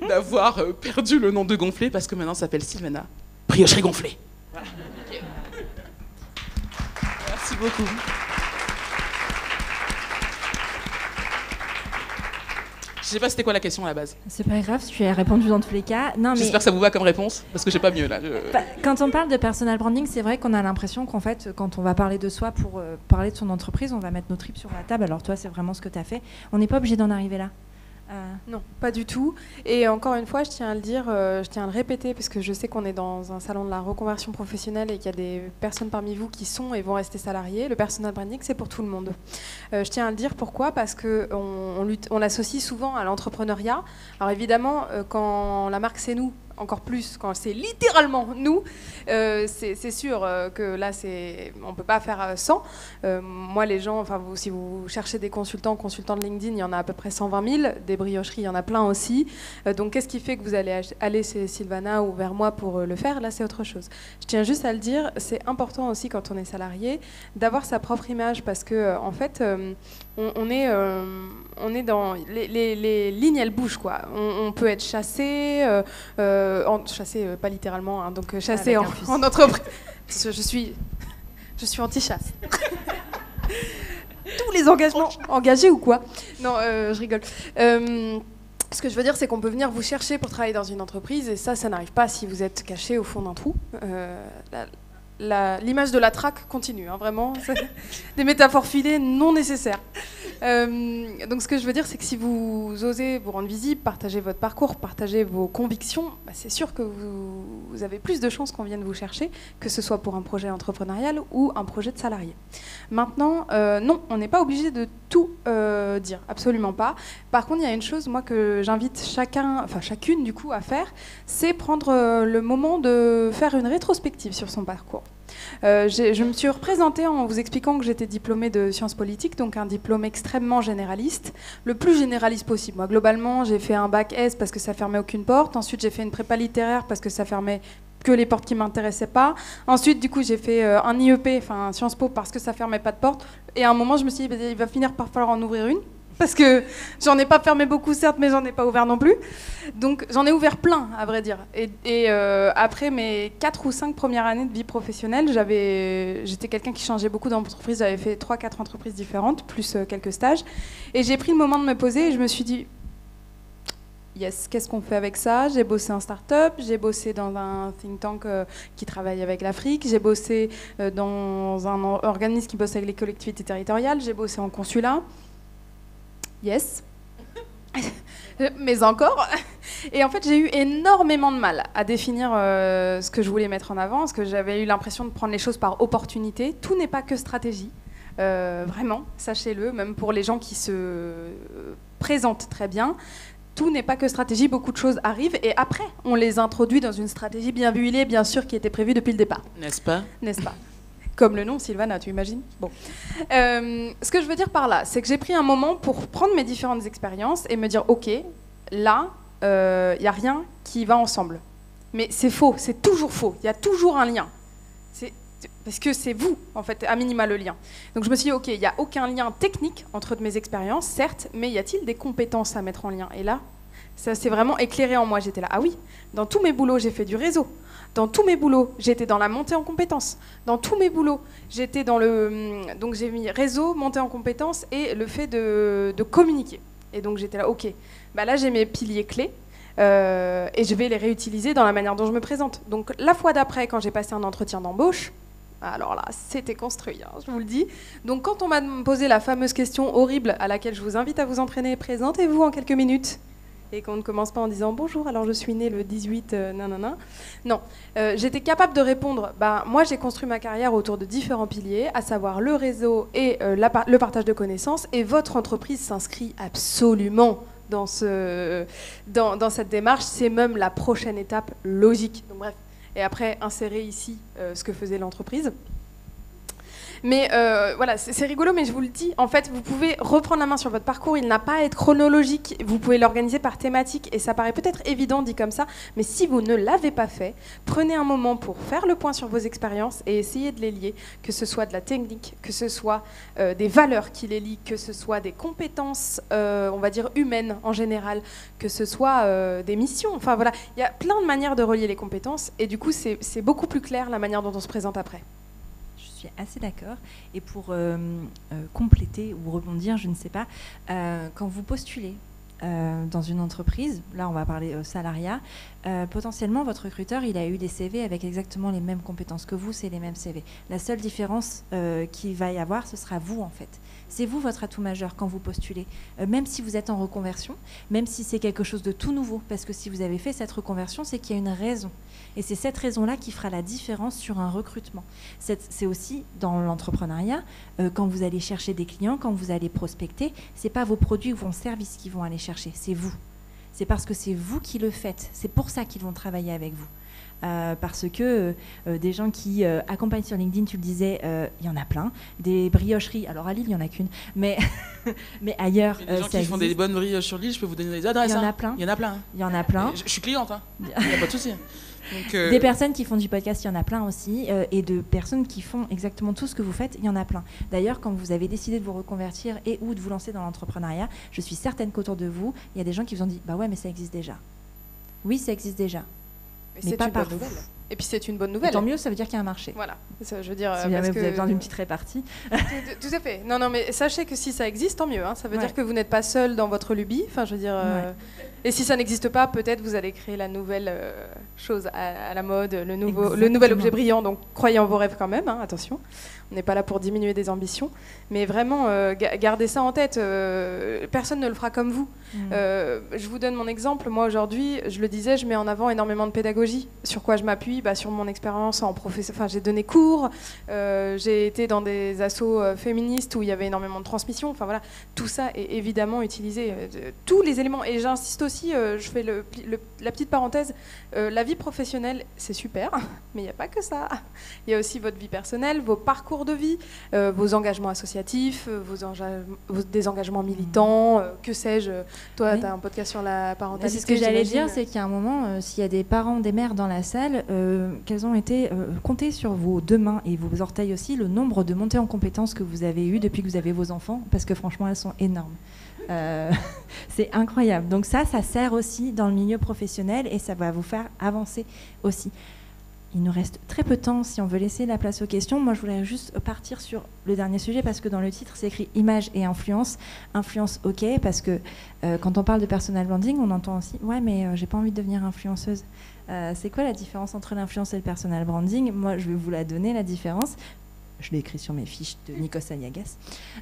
d'avoir perdu le nom de Gonflé parce que maintenant, ça s'appelle Sylvana Briocherie Gonflée. Voilà. Okay. Merci beaucoup. Je sais pas c'était quoi la question à la base. C'est pas grave, tu as répondu dans tous les cas. J'espère que ça vous va comme réponse, parce que j'ai pas mieux là. Quand on parle de personal branding, c'est vrai qu'on a l'impression qu'en fait, quand on va parler de soi pour parler de son entreprise, on va mettre nos tripes sur la table. Alors toi, c'est vraiment ce que tu as fait. On n'est pas obligé d'en arriver là. Non, pas du tout. Et encore une fois, je tiens à le dire, je tiens à le répéter, parce que je sais qu'on est dans un salon de la reconversion professionnelle et qu'il y a des personnes parmi vous qui sont et vont rester salariés. Le personal branding, c'est pour tout le monde. Je tiens à le dire, pourquoi? Parce qu'on l'associe souvent à l'entrepreneuriat. Alors évidemment, quand la marque C'est Nous encore plus quand c'est littéralement nous, c'est sûr que là, on ne peut pas faire sans. Moi, les gens, si vous cherchez des consultants de LinkedIn, il y en a à peu près 120 000. Des briocheries, il y en a plein aussi. Donc, qu'est-ce qui fait que vous allez aller chez Sylvana ou vers moi pour le faire? Là, c'est autre chose. Je tiens juste à le dire, c'est important aussi quand on est salarié d'avoir sa propre image parce que, en fait, on est dans les lignes, elles bougent, quoi. On peut être chassé, chassé pas littéralement, hein, donc chassé en entreprise. Je suis anti-chasse. Tous les engagements engagés ou quoi? Non, je rigole. Ce que je veux dire, c'est qu'on peut venir vous chercher pour travailler dans une entreprise, et ça n'arrive pas si vous êtes caché au fond d'un trou. L'image de la traque continue, hein, vraiment. Des métaphores filées non nécessaires. Donc ce que je veux dire, c'est que si vous osez vous rendre visible, partager votre parcours, partager vos convictions, c'est sûr que vous avez plus de chances qu'on vienne vous chercher, que ce soit pour un projet entrepreneurial ou un projet de salarié. Maintenant, non, on n'est pas obligé de tout dire, absolument pas. Par contre, il y a une chose, moi, que j'invite chacune du coup à faire, c'est prendre le moment de faire une rétrospective sur son parcours. Je me suis représentée en vous expliquant que j'étais diplômée de sciences politiques, donc un diplôme extrêmement généraliste, le plus généraliste possible. Moi, globalement, j'ai fait un bac S parce que ça fermait aucune porte. Ensuite, j'ai fait une prépa littéraire parce que ça fermait que les portes qui ne m'intéressaient pas. Ensuite, du coup, j'ai fait un IEP, enfin Sciences Po, parce que ça fermait pas de porte. Et à un moment, je me suis dit, il va finir par falloir en ouvrir une. Parce que j'en ai pas fermé beaucoup, certes, mais j'en ai pas ouvert non plus. Donc j'en ai ouvert plein, à vrai dire. Et après mes 4 ou 5 premières années de vie professionnelle, j'étais quelqu'un qui changeait beaucoup d'entreprises. J'avais fait 3-4 entreprises différentes, plus quelques stages. Et j'ai pris le moment de me poser et je me suis dit, yes, qu'est-ce qu'on fait avec ça? J'ai bossé en start-up, j'ai bossé dans un think tank qui travaille avec l'Afrique, j'ai bossé dans un organisme qui bosse avec les collectivités territoriales, j'ai bossé en consulat. Yes, mais encore. Et en fait, j'ai eu énormément de mal à définir ce que je voulais mettre en avant, parce que j'avais eu l'impression de prendre les choses par opportunité. Tout n'est pas que stratégie, vraiment, sachez-le, même pour les gens qui se présentent très bien. Tout n'est pas que stratégie, beaucoup de choses arrivent, et après, on les introduit dans une stratégie bien huilée, bien sûr, qui était prévue depuis le départ. N'est-ce pas? N'est-ce pas? Comme le nom, Sylvana, tu imagines? Bon. Ce que je veux dire par là, c'est que j'ai pris un moment pour prendre mes différentes expériences et me dire, OK, là, il n'y a rien qui va ensemble. Mais c'est faux, c'est toujours faux. Il y a toujours un lien. Parce que c'est vous, en fait, à minima, le lien. Donc je me suis dit, OK, il n'y a aucun lien technique entre mes expériences, certes, mais y a-t-il des compétences à mettre en lien? Et là, ça s'est vraiment éclairé en moi. J'étais là, ah oui, dans tous mes boulots, j'ai fait du réseau. Dans tous mes boulots, j'étais dans la montée en compétences. Dans tous mes boulots, j'étais dans le... Donc j'ai mis réseau, montée en compétences et le fait de communiquer. Et donc j'étais là, OK, bah là j'ai mes piliers clés et je vais les réutiliser dans la manière dont je me présente. Donc la fois d'après, quand j'ai passé un entretien d'embauche, alors là, c'était construit, hein, je vous le dis. Donc quand on m'a posé la fameuse question horrible à laquelle je vous invite à vous entraîner, présentez-vous en quelques minutes. Et qu'on ne commence pas en disant « Bonjour, alors je suis née le 18, nanana ». Non, j'étais capable de répondre « Moi, j'ai construit ma carrière autour de différents piliers, à savoir le réseau et le partage de connaissances, et votre entreprise s'inscrit absolument dans cette démarche. C'est même la prochaine étape logique. » Donc bref, et après, insérer ici ce que faisait l'entreprise. Mais voilà, c'est rigolo, mais je vous le dis, en fait, vous pouvez reprendre la main sur votre parcours, il n'a pas à être chronologique, vous pouvez l'organiser par thématique, et ça paraît peut-être évident dit comme ça, mais si vous ne l'avez pas fait, prenez un moment pour faire le point sur vos expériences et essayez de les lier, que ce soit de la technique, que ce soit des valeurs qui les lient, que ce soit des compétences, on va dire humaines en général, que ce soit des missions, enfin voilà, il y a plein de manières de relier les compétences, et du coup, c'est beaucoup plus clair la manière dont on se présente après. Je suis assez d'accord. Et pour compléter ou rebondir, je ne sais pas, quand vous postulez dans une entreprise, là on va parler salariat, potentiellement votre recruteur il a eu des CV avec exactement les mêmes compétences que vous, c'est les mêmes CV. La seule différence qu'il va y avoir, ce sera vous en fait. C'est vous votre atout majeur quand vous postulez, même si vous êtes en reconversion, même si c'est quelque chose de tout nouveau, parce que si vous avez fait cette reconversion, c'est qu'il y a une raison. Et c'est cette raison-là qui fera la différence sur un recrutement. C'est aussi dans l'entrepreneuriat, quand vous allez chercher des clients, quand vous allez prospecter, ce n'est pas vos produits ou vos services qui vont aller chercher, c'est vous. c'est parce que c'est vous qui le faites. C'est pour ça qu'ils vont travailler avec vous. Parce que des gens qui accompagnent sur LinkedIn, tu le disais, il y en a plein. Des briocheries, alors à Lille, il y en a qu'une, mais ailleurs, des gens qui font des bonnes brioches sur Lille, je peux vous donner des adresses. Il y en a plein. Il y en a plein. Il y en a plein. Je suis cliente, il n'y a pas de souci. Donc, des personnes qui font du podcast, il y en a plein aussi, et de personnes qui font exactement tout ce que vous faites, il y en a plein. D'ailleurs, quand vous avez décidé de vous reconvertir et ou de vous lancer dans l'entrepreneuriat, je suis certaine qu'autour de vous, il y a des gens qui vous ont dit « Bah ouais, mais ça existe déjà ». Oui, ça existe déjà. Mais pas par vous. Et puis c'est une bonne nouvelle. Et tant mieux, ça veut dire qu'il y a un marché. Voilà, ça, je veux dire. Si jamais vous avez besoin d'une petite répartie. Tout à fait. Non, mais sachez que si ça existe, tant mieux. Ça veut dire que vous n'êtes pas seul dans votre lubie. Enfin, je veux dire. Et si ça n'existe pas, peut-être vous allez créer la nouvelle chose à la mode, le nouvel objet brillant. Donc croyez en vos rêves quand même. Attention, on n'est pas là pour diminuer des ambitions, mais vraiment gardez ça en tête. Personne ne le fera comme vous. Je vous donne mon exemple. Moi aujourd'hui, je le disais, je mets en avant énormément de pédagogie. Sur quoi je m'appuie? Sur mon expérience en professeur. Enfin, j'ai donné cours. J'ai été dans des assos féministes où il y avait énormément de transmission. Enfin voilà, tout ça est évidemment utilisé. Tous les éléments. Et j'insiste aussi. Je fais la petite parenthèse. La vie professionnelle, c'est super, mais il n'y a pas que ça. Il y a aussi votre vie personnelle, vos parcours de vie, vos engagements associatifs, vos désengagement militants, que sais-je. Toi, tu as un podcast sur la parentalité. C'est ce que j'allais dire, c'est qu'il y a un moment, s'il y a des parents, des mères dans la salle, quels ont été, comptez sur vos deux mains et vos orteils aussi, le nombre de montées en compétences que vous avez eues depuis que vous avez vos enfants, parce que franchement, elles sont énormes. C'est incroyable. Donc ça sert aussi dans le milieu professionnel et ça va vous faire avancer aussi. Il nous reste très peu de temps si on veut laisser la place aux questions. Moi, je voulais juste partir sur le dernier sujet parce que dans le titre, c'est écrit image et influence. Influence, ok, parce que quand on parle de personal branding, on entend aussi « ouais, mais j'ai pas envie de devenir influenceuse ». C'est quoi la différence entre l'influence et le personal branding? Moi, je vais vous la donner, la différence. Je l'ai écrit sur mes fiches de Nikos Aliagas.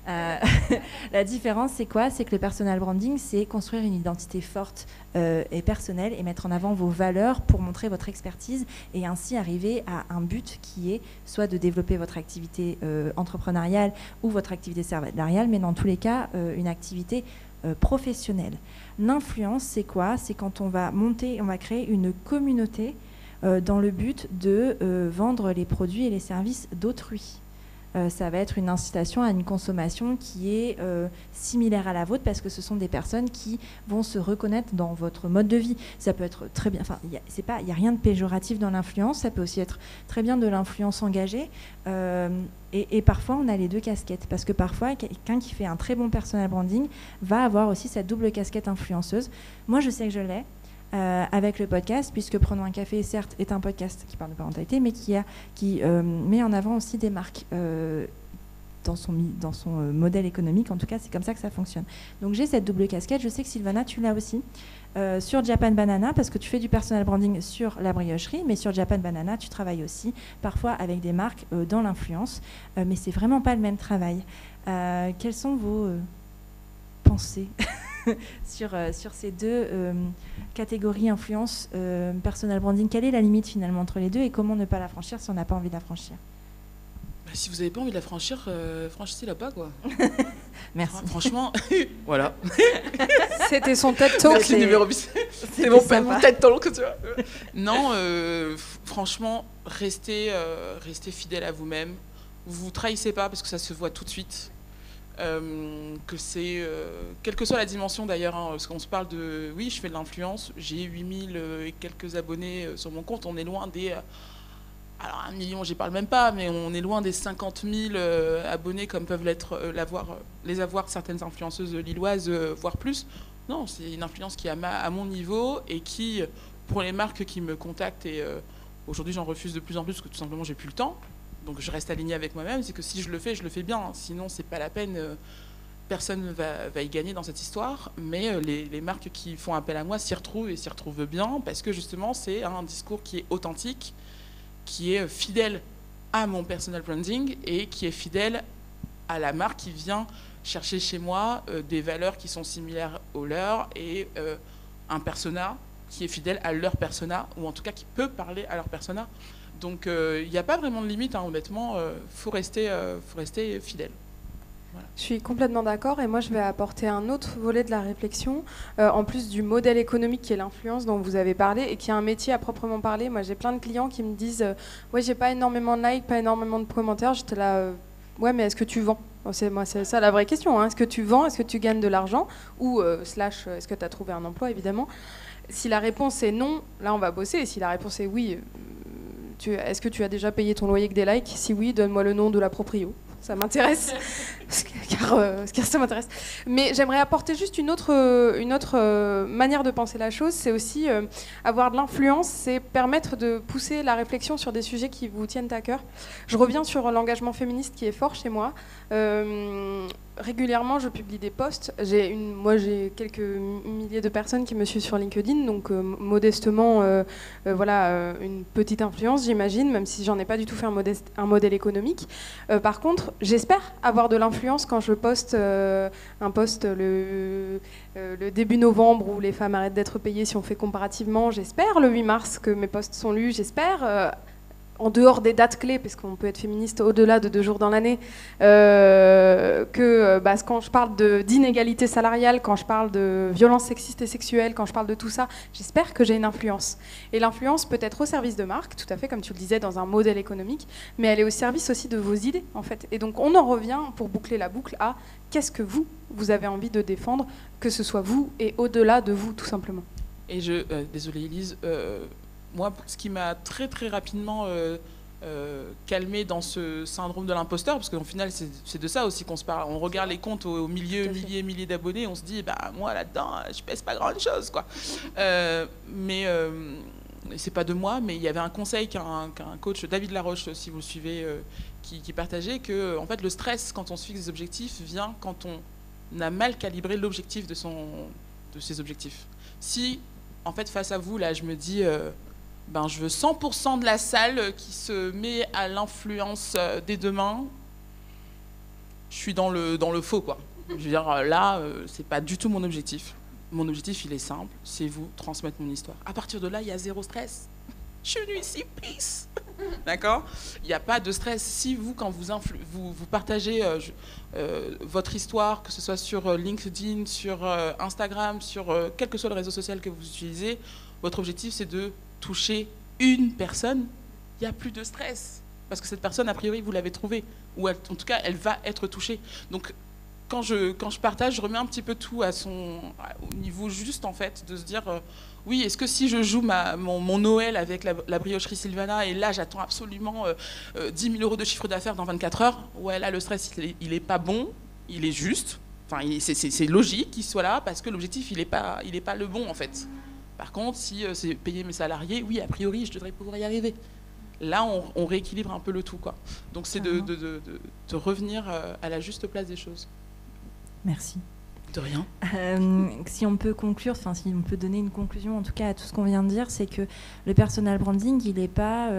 La différence, c'est quoi? C'est que le personal branding, c'est construire une identité forte et personnelle et mettre en avant vos valeurs pour montrer votre expertise et ainsi arriver à un but qui est soit de développer votre activité entrepreneuriale ou votre activité salariale, mais dans tous les cas, une activité professionnelle. L'influence, c'est quoi? C'est quand on va créer une communauté dans le but de vendre les produits et les services d'autrui. Ça va être une incitation à une consommation qui est similaire à la vôtre parce que ce sont des personnes qui vont se reconnaître dans votre mode de vie. Ça peut être très bien, enfin, il n'y a rien de péjoratif dans l'influence, ça peut aussi être très bien de l'influence engagée. Et parfois, on a les deux casquettes parce que parfois, quelqu'un qui fait un très bon personal branding va avoir aussi cette double casquette influenceuse. Moi, je sais que je l'ai. Avec le podcast, puisque Prenons un café, certes, est un podcast qui parle de parentalité, mais qui met en avant aussi des marques dans son modèle économique. En tout cas, c'est comme ça que ça fonctionne. Donc, j'ai cette double casquette. Je sais que Sylvana, tu l'as aussi. Sur Japan Banana, parce que tu fais du personal branding sur la briocherie, mais sur Japan Banana, tu travailles aussi parfois avec des marques dans l'influence. Mais c'est vraiment pas le même travail. Quelles sont vos pensées sur ces deux catégories influence, personal branding? Quelle est la limite finalement entre les deux et comment ne pas la franchir si on n'a pas envie de la franchir? Si vous n'avez pas envie de la franchir, franchissez-la pas, quoi. Merci. Franchement, voilà. C'était son TED Talk. C'est mon TED Talk, tu vois. Non, franchement, restez fidèle à vous-même. Vous trahissez pas parce que ça se voit tout de suite. Que c'est, quelle que soit la dimension d'ailleurs, parce qu'on se parle de, oui, je fais de l'influence, j'ai 8000 et quelques abonnés sur mon compte, on est loin des, alors 1 million, j'y parle même pas, mais on est loin des 50 000 abonnés comme peuvent les avoir certaines influenceuses lilloises, voire plus. Non, c'est une influence qui est à mon niveau et qui, pour les marques qui me contactent, et aujourd'hui j'en refuse de plus en plus parce que tout simplement j'ai plus le temps. Donc je reste alignée avec moi-même, c'est que si je le fais bien. Sinon, c'est pas la peine, personne ne va y gagner dans cette histoire. Mais les marques qui font appel à moi s'y retrouvent et s'y retrouvent bien parce que justement, c'est un discours qui est authentique, qui est fidèle à mon personal branding et qui est fidèle à la marque qui vient chercher chez moi des valeurs qui sont similaires aux leurs et un persona qui est fidèle à leur persona ou en tout cas qui peut parler à leur persona. Donc il n'y a pas vraiment de limite, honnêtement, faut rester fidèle. Voilà. Je suis complètement d'accord et moi je vais apporter un autre volet de la réflexion, en plus du modèle économique qui est l'influence dont vous avez parlé et qui est un métier à proprement parler. Moi j'ai plein de clients qui me disent ouais, j'ai pas énormément de likes, pas énormément de commentaires. J'étais là ouais, mais est-ce que tu vends? C'est ça la vraie question, hein. Est-ce que tu vends? Est-ce que tu gagnes de l'argent? Ou slash est-ce que tu as trouvé un emploi, évidemment? Si la réponse est non, là on va bosser. Et si la réponse est oui, est-ce que tu as déjà payé ton loyer avec des likes? Si oui, donne-moi le nom de la proprio. Ça m'intéresse, car ça m'intéresse. Mais j'aimerais apporter juste une autre manière de penser la chose. C'est aussi avoir de l'influence, c'est permettre de pousser la réflexion sur des sujets qui vous tiennent à cœur. Je reviens sur l'engagement féministe qui est fort chez moi. Régulièrement, je publie des posts. Moi, j'ai quelques milliers de personnes qui me suivent sur LinkedIn, donc modestement, voilà, une petite influence, j'imagine, même si j'en ai pas du tout fait un modèle économique. Par contre, j'espère avoir de l'influence quand je poste un post le début novembre où les femmes arrêtent d'être payées si on fait comparativement. J'espère le 8 mars que mes posts sont lus. J'espère en dehors des dates clés, parce qu'on peut être féministe au-delà de 2 jours dans l'année, quand je parle d'inégalité salariale, quand je parle de violences sexistes et sexuelles, quand je parle de tout ça, j'espère que j'ai une influence. Et l'influence peut être au service de marque, tout à fait, comme tu le disais, dans un modèle économique, mais elle est au service aussi de vos idées, en fait. Et donc on en revient, pour boucler la boucle, à qu'est-ce que vous avez envie de défendre, que ce soit vous et au-delà de vous, tout simplement. Et désolée Élise, moi, ce qui m'a très très rapidement calmé dans ce syndrome de l'imposteur, parce qu'au final c'est de ça aussi qu'on se parle. On regarde les comptes au milieu, milliers d'abonnés, on se dit bah moi là-dedans je pèse pas grand chose quoi. Mais c'est pas de moi, mais il y avait un conseil qu'un coach, David Laroche, si vous le suivez, qui partageait que en fait le stress quand on se fixe des objectifs vient quand on a mal calibré l'objectif de ses objectifs. Si en fait face à vous là je me dis je veux 100% de la salle qui se met à l'influence dès demain, je suis dans le faux, quoi. Je veux dire, là, c'est pas du tout mon objectif. Mon objectif, il est simple, c'est vous transmettre mon histoire. À partir de là, il y a zéro stress. Je suis venue ici, peace. D'accord ? Il n'y a pas de stress. Si vous, quand vous partagez votre histoire, que ce soit sur LinkedIn, sur Instagram, sur quel que soit le réseau social que vous utilisez, votre objectif, c'est de toucher une personne, il n'y a plus de stress. Parce que cette personne, a priori, vous l'avez trouvée. Ou en tout cas, elle va être touchée. Donc, quand je partage, je remets un petit peu tout au niveau juste, en fait, de se dire, oui, est-ce que si je joue mon Noël avec la briocherie Sylvana, et là, j'attends absolument 10 000 € de chiffre d'affaires dans 24 heures, ouais, là, le stress, il est pas bon, il est juste. Enfin, c'est logique qu'il soit là, parce que l'objectif, il est pas le bon, en fait. Par contre, si c'est payer mes salariés, oui, a priori, je devrais pouvoir y arriver. Là, on rééquilibre un peu le tout, quoi. Donc, c'est de revenir à la juste place des choses. Merci. De rien. Si on peut conclure, enfin, si on peut donner une conclusion, en tout cas, à tout ce qu'on vient de dire, c'est que le personal branding, il n'est pas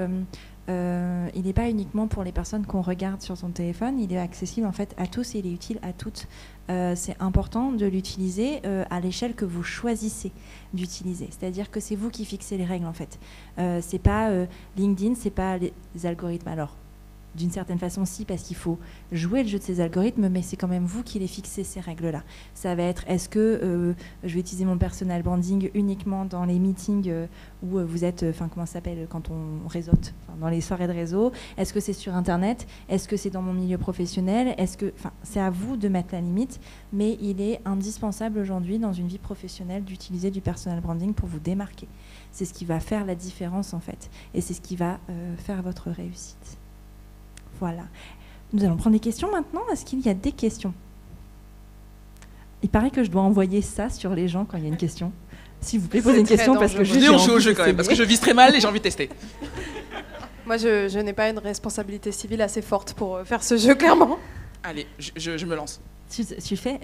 uniquement pour les personnes qu'on regarde sur son téléphone, il est accessible en fait à tous et il est utile à toutes. C'est important de l'utiliser à l'échelle que vous choisissez d'utiliser. C'est-à-dire que c'est vous qui fixez les règles en fait. C'est pas LinkedIn, c'est pas les algorithmes. Alors, d'une certaine façon, si, parce qu'il faut jouer le jeu de ces algorithmes, mais c'est quand même vous qui les fixez, ces règles-là. Ça va être, est-ce que je vais utiliser mon personal branding uniquement dans les meetings où vous êtes, comment ça s'appelle, quand on réseaute, dans les soirées de réseau? Est-ce que c'est sur Internet? Est-ce que c'est dans mon milieu professionnel? C'est à vous de mettre la limite, mais il est indispensable aujourd'hui, dans une vie professionnelle, d'utiliser du personal branding pour vous démarquer. C'est ce qui va faire la différence, en fait, et c'est ce qui va faire votre réussite. Voilà. Nous allons prendre des questions maintenant. Est-ce qu'il y a des questions? Il paraît que je dois envoyer ça sur les gens quand il y a une question. S'il vous plaît, posez une question parce que je joue au jeu quand même, parce que je vise très mal et j'ai envie de tester. Moi, je n'ai pas une responsabilité civile assez forte pour faire ce jeu, clairement. Allez, je me lance. Tu fais...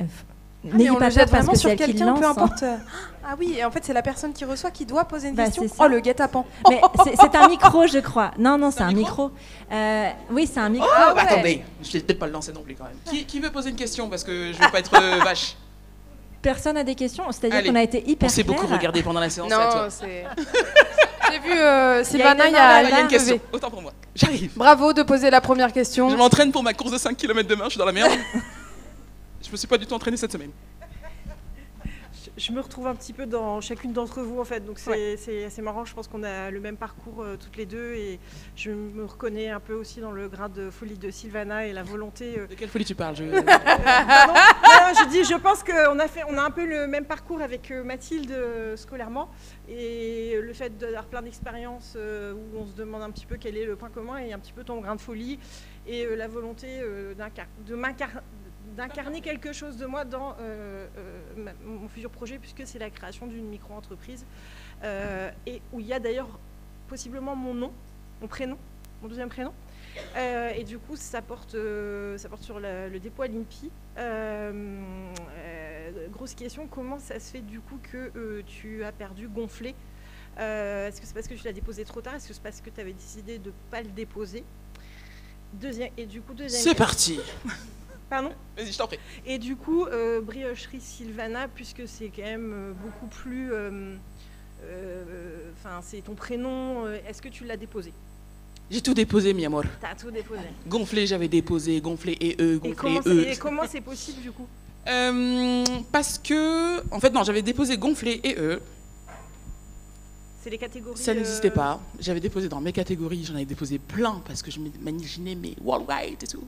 mais on le jette vraiment sur quelqu'un, peu importe. Hein. Ah oui, et en fait, c'est la personne qui reçoit qui doit poser une question. Oh, le guet-apens. Mais c'est un micro, je crois. Non, c'est un micro. Oui, c'est un micro. Oh, ouais. Attendez, je vais peut-être pas le lancer non plus quand même. Qui veut poser une question? Parce que je veux pas être vache. Personne n'a des questions? C'est-à-dire qu'on a été hyper clair. On s'est beaucoup regardé pendant la séance. Non, c'est... J'ai vu Sylvana, il y a une question. Autant pour moi. J'arrive. Bravo de poser la première question. Je m'entraîne pour ma course de 5 km demain, je suis dans la merde. Je me suis pas du tout entraînée cette semaine. Je me retrouve un petit peu dans chacune d'entre vous en fait, donc c'est assez marrant, je pense qu'on a le même parcours toutes les deux et je me reconnais un peu aussi dans le grain de folie de Sylvana et la volonté... De quelle folie tu parles Pardon. Non, je dis, je pense qu'on a un peu le même parcours avec Mathilde scolairement et le fait d'avoir plein d'expériences où on se demande un petit peu quel est le point commun et un petit peu ton grain de folie et la volonté d'incarner quelque chose de moi dans mon futur projet, puisque c'est la création d'une micro-entreprise et où il y a d'ailleurs possiblement mon nom, mon prénom, mon deuxième prénom. Et du coup, ça porte sur le dépôt à l'INPI. Grosse question, comment ça se fait du coup que tu as perdu Gonflé? Est-ce que c'est parce que tu l'as déposé trop tard? Est-ce que c'est parce que tu avais décidé de ne pas le déposer? Deuxième. C'est parti. Pardon? Vas-y, je t'en prie. Et du coup, briocherie Sylvana, puisque c'est quand même beaucoup plus... Enfin, c'est ton prénom. Est-ce que tu l'as déposé? J'ai tout déposé, mi amor. T'as tout déposé. Gonflé, j'avais déposé. Gonflé et gonflé et comment c'est possible, du coup? Parce que... En fait, non, j'avais déposé gonflé et C'est les catégories... Ça n'existait pas. J'avais déposé dans mes catégories, j'en avais déposé plein parce que je m'imaginais mes worldwide et tout.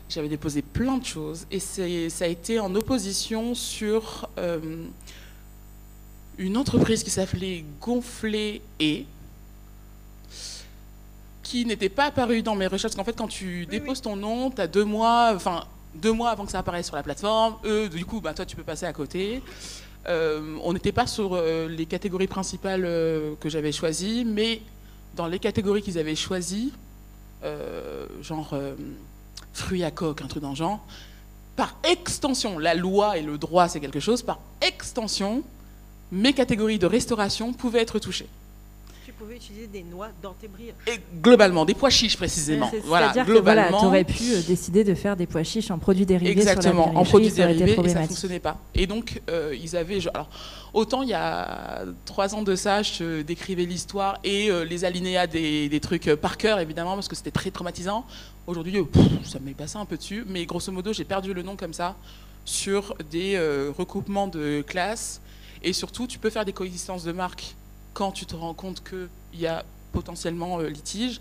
J'avais déposé plein de choses et ça a été en opposition sur une entreprise qui s'appelait Gonflé et qui n'était pas apparue dans mes recherches. Parce qu'en fait, quand tu déposes ton nom, tu as 2 mois, enfin 2 mois avant que ça apparaisse sur la plateforme. Du coup, bah, toi, tu peux passer à côté. On n'était pas sur les catégories principales que j'avais choisies, mais dans les catégories qu'ils avaient choisies, genre fruits à coque, un truc dans le genre, par extension, la loi et le droit c'est quelque chose, par extension, mes catégories de restauration pouvaient être touchées. Tu pouvais utiliser des noix dans tes brioches. Et globalement, des pois chiches précisément. Voilà, c'est-à-dire globalement, que tu aurais pu décider de faire des pois chiches en produits dérivés. Exactement, sur la en produits dérivés, et ça ne problématique. fonctionnait pas. Et donc, ils avaient... Alors, autant il y a 3 ans de ça, je décrivais l'histoire et les alinéas des trucs par cœur, évidemment, parce que c'était très traumatisant. Aujourd'hui, ça m'est passé un peu dessus. Mais grosso modo, j'ai perdu le nom comme ça sur des recoupements de classes. Et surtout, tu peux faire des coexistences de marques quand tu te rends compte qu'il y a potentiellement litige.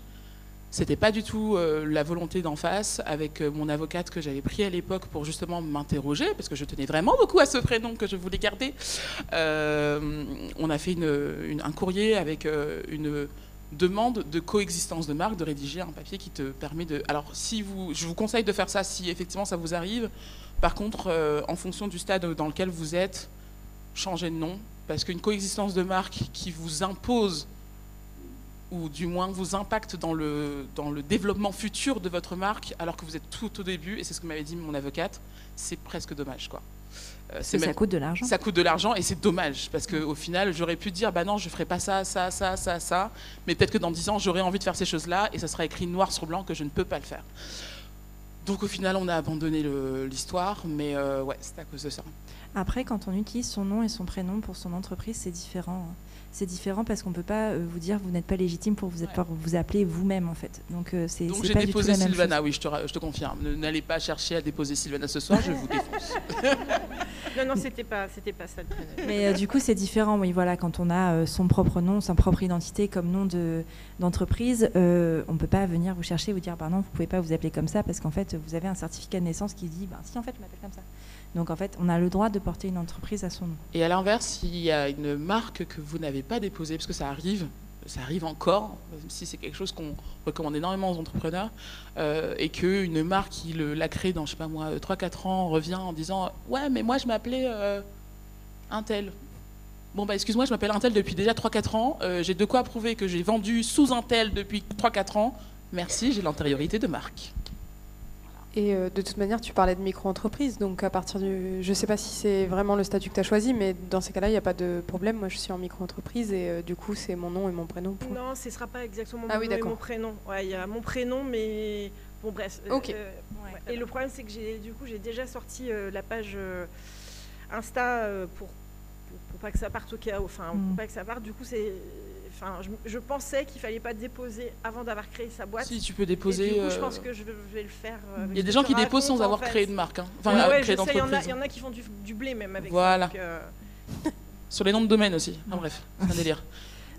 C'était pas du tout la volonté d'en face avec mon avocate que j'avais pris à l'époque pour justement m'interroger, parce que je tenais vraiment beaucoup à ce prénom que je voulais garder. On a fait un courrier avec une demande de coexistence de marque, de rédiger un papier qui te permet de... Alors, je vous conseille de faire ça si effectivement ça vous arrive. Par contre, en fonction du stade dans lequel vous êtes, changez de nom, parce qu'une coexistence de marque qui vous impose, ou du moins vous impacte dans le développement futur de votre marque, alors que vous êtes tout au début, et c'est ce que m'avait dit mon avocate, c'est presque dommage, quoi. Ça coûte de l'argent. Ça coûte de l'argent et c'est dommage, parce qu'au final, j'aurais pu dire, bah non, je ne ferai pas ça, mais peut-être que dans 10 ans, j'aurais envie de faire ces choses-là, et ça sera écrit noir sur blanc que je ne peux pas le faire. Donc au final, on a abandonné l'histoire, mais ouais, c'est à cause de ça. Après, quand on utilise son nom et son prénom pour son entreprise, c'est différent. C'est différent parce qu'on ne peut pas vous dire vous n'êtes pas légitime pour vous appeler vous-même, en fait. Donc j'ai pas déposé du tout la Sylvana, même oui, je te confirme. N'allez pas chercher à déposer Sylvana ce soir, je vous défonce. Non, c'était pas ça le prénom. Mais du coup, c'est différent, oui, voilà, quand on a son propre nom, sa propre identité comme nom d'entreprise, on ne peut pas venir vous chercher et vous dire, bah non, vous ne pouvez pas vous appeler comme ça parce qu'en fait, vous avez un certificat de naissance qui dit, bah si, en fait, je m'appelle comme ça. Donc en fait, on a le droit de porter une entreprise à son nom. Et à l'inverse, s'il y a une marque que vous n'avez pas déposée, parce que ça arrive encore, même si c'est quelque chose qu'on recommande énormément aux entrepreneurs, et qu'une marque qui l'a créée dans, je sais pas moi, 3-4 ans, revient en disant « Ouais, mais moi je m'appelais Intel ». Bon, bah excuse-moi, je m'appelle Intel depuis déjà 3-4 ans, j'ai de quoi prouver que j'ai vendu sous Intel depuis 3-4 ans. Merci, j'ai l'antériorité de marque. Et de toute manière, tu parlais de micro-entreprise, donc à partir du... Je ne sais pas si c'est vraiment le statut que tu as choisi, mais dans ces cas-là, il n'y a pas de problème. Moi, je suis en micro-entreprise et du coup, c'est mon nom et mon prénom. Non, ce ne sera pas exactement mon nom et mon prénom. Ouais, il y a mon prénom, mais... Bon, bref. Ok. Et le problème, c'est que j'ai déjà sorti la page Insta pour pas que ça parte au chaos. Enfin, pour pas que ça parte. Du coup, Enfin, je pensais qu'il fallait pas déposer avant d'avoir créé sa boîte. Si tu peux déposer. Et du coup, je pense que je vais le faire. Il y a des gens qui déposent sans avoir créé de marque. Enfin, ouais, créé d'entreprise. Il y en a qui font du blé même avec voilà. ça. Sur les noms de domaine aussi. Enfin, bref, c'est un délire.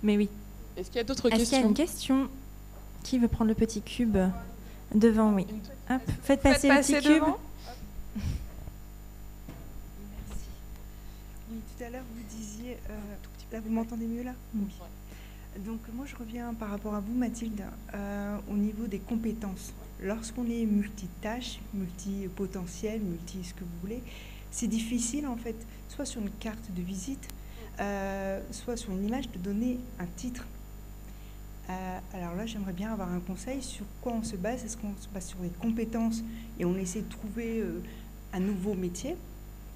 Mais oui. Est-ce qu'il y a d'autres questions? Est-ce qu'il y a une question? Qui veut prendre le petit cube devant? Oui. Hop, faites passer le petit cube. Oui, tout à l'heure, vous disiez... là, vous m'entendez mieux, là? Oui. Donc, moi, je reviens par rapport à vous, Mathilde, au niveau des compétences. Lorsqu'on est multitâche, multipotentiel, ce que vous voulez, c'est difficile, en fait, soit sur une carte de visite, soit sur une image, de donner un titre. Alors là, j'aimerais bien avoir un conseil sur quoi on se base. Est-ce qu'on se base sur des compétences et on essaie de trouver un nouveau métier?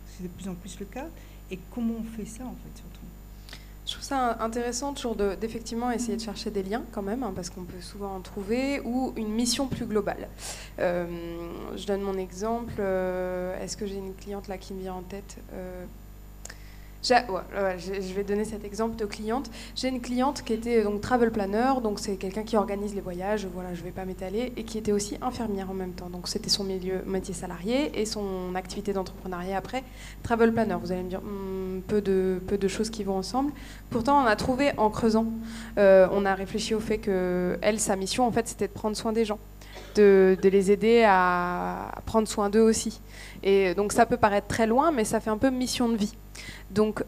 C'est de plus en plus le cas. Et comment on fait ça, en fait, surtout? Je trouve ça intéressant toujours d'effectivement essayer de chercher des liens quand même, hein, parce qu'on peut souvent en trouver, ou une mission plus globale. Je donne mon exemple. Est-ce que j'ai une cliente là qui me vient en tête? Je vais donner cet exemple de cliente. J'ai une cliente qui était donc travel planner, donc c'est quelqu'un qui organise les voyages, voilà, je ne vais pas m'étaler, et qui était aussi infirmière en même temps. Donc c'était son métier salarié et son activité d'entrepreneuriat après, travel planner. Vous allez me dire, peu de choses qui vont ensemble. Pourtant, on a trouvé en creusant, on a réfléchi au fait que elle, sa mission, en fait, c'était de prendre soin des gens. De les aider à prendre soin d'eux aussi. Et donc ça peut paraître très loin, mais ça fait un peu mission de vie. Donc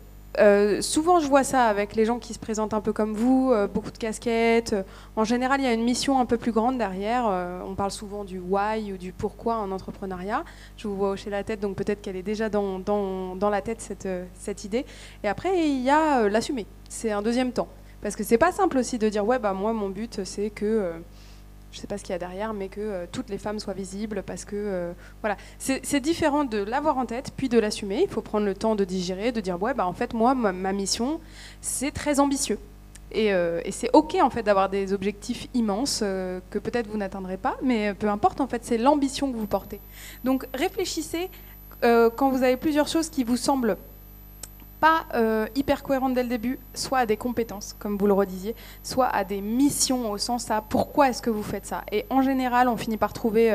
souvent je vois ça avec les gens qui se présentent un peu comme vous, beaucoup de casquettes. En général, il y a une mission un peu plus grande derrière. On parle souvent du why ou du pourquoi en entrepreneuriat. Je vous vois hocher la tête, donc peut-être qu'elle est déjà dans la tête cette idée. Et après, il y a l'assumer. C'est un deuxième temps. Parce que c'est pas simple aussi de dire, ouais, bah moi, mon but, c'est que... je ne sais pas ce qu'il y a derrière, mais que toutes les femmes soient visibles, parce que voilà, c'est différent de l'avoir en tête, puis de l'assumer. Il faut prendre le temps de digérer, de dire ouais, bah en fait moi ma mission c'est très ambitieux et c'est ok en fait d'avoir des objectifs immenses que peut-être vous n'atteindrez pas, mais peu importe en fait, c'est l'ambition que vous portez. Donc réfléchissez quand vous avez plusieurs choses qui vous semblent pas hyper cohérente dès le début, soit à des compétences, comme vous le redisiez, soit à des missions au sens à pourquoi est-ce que vous faites ça. Et en général, on finit par trouver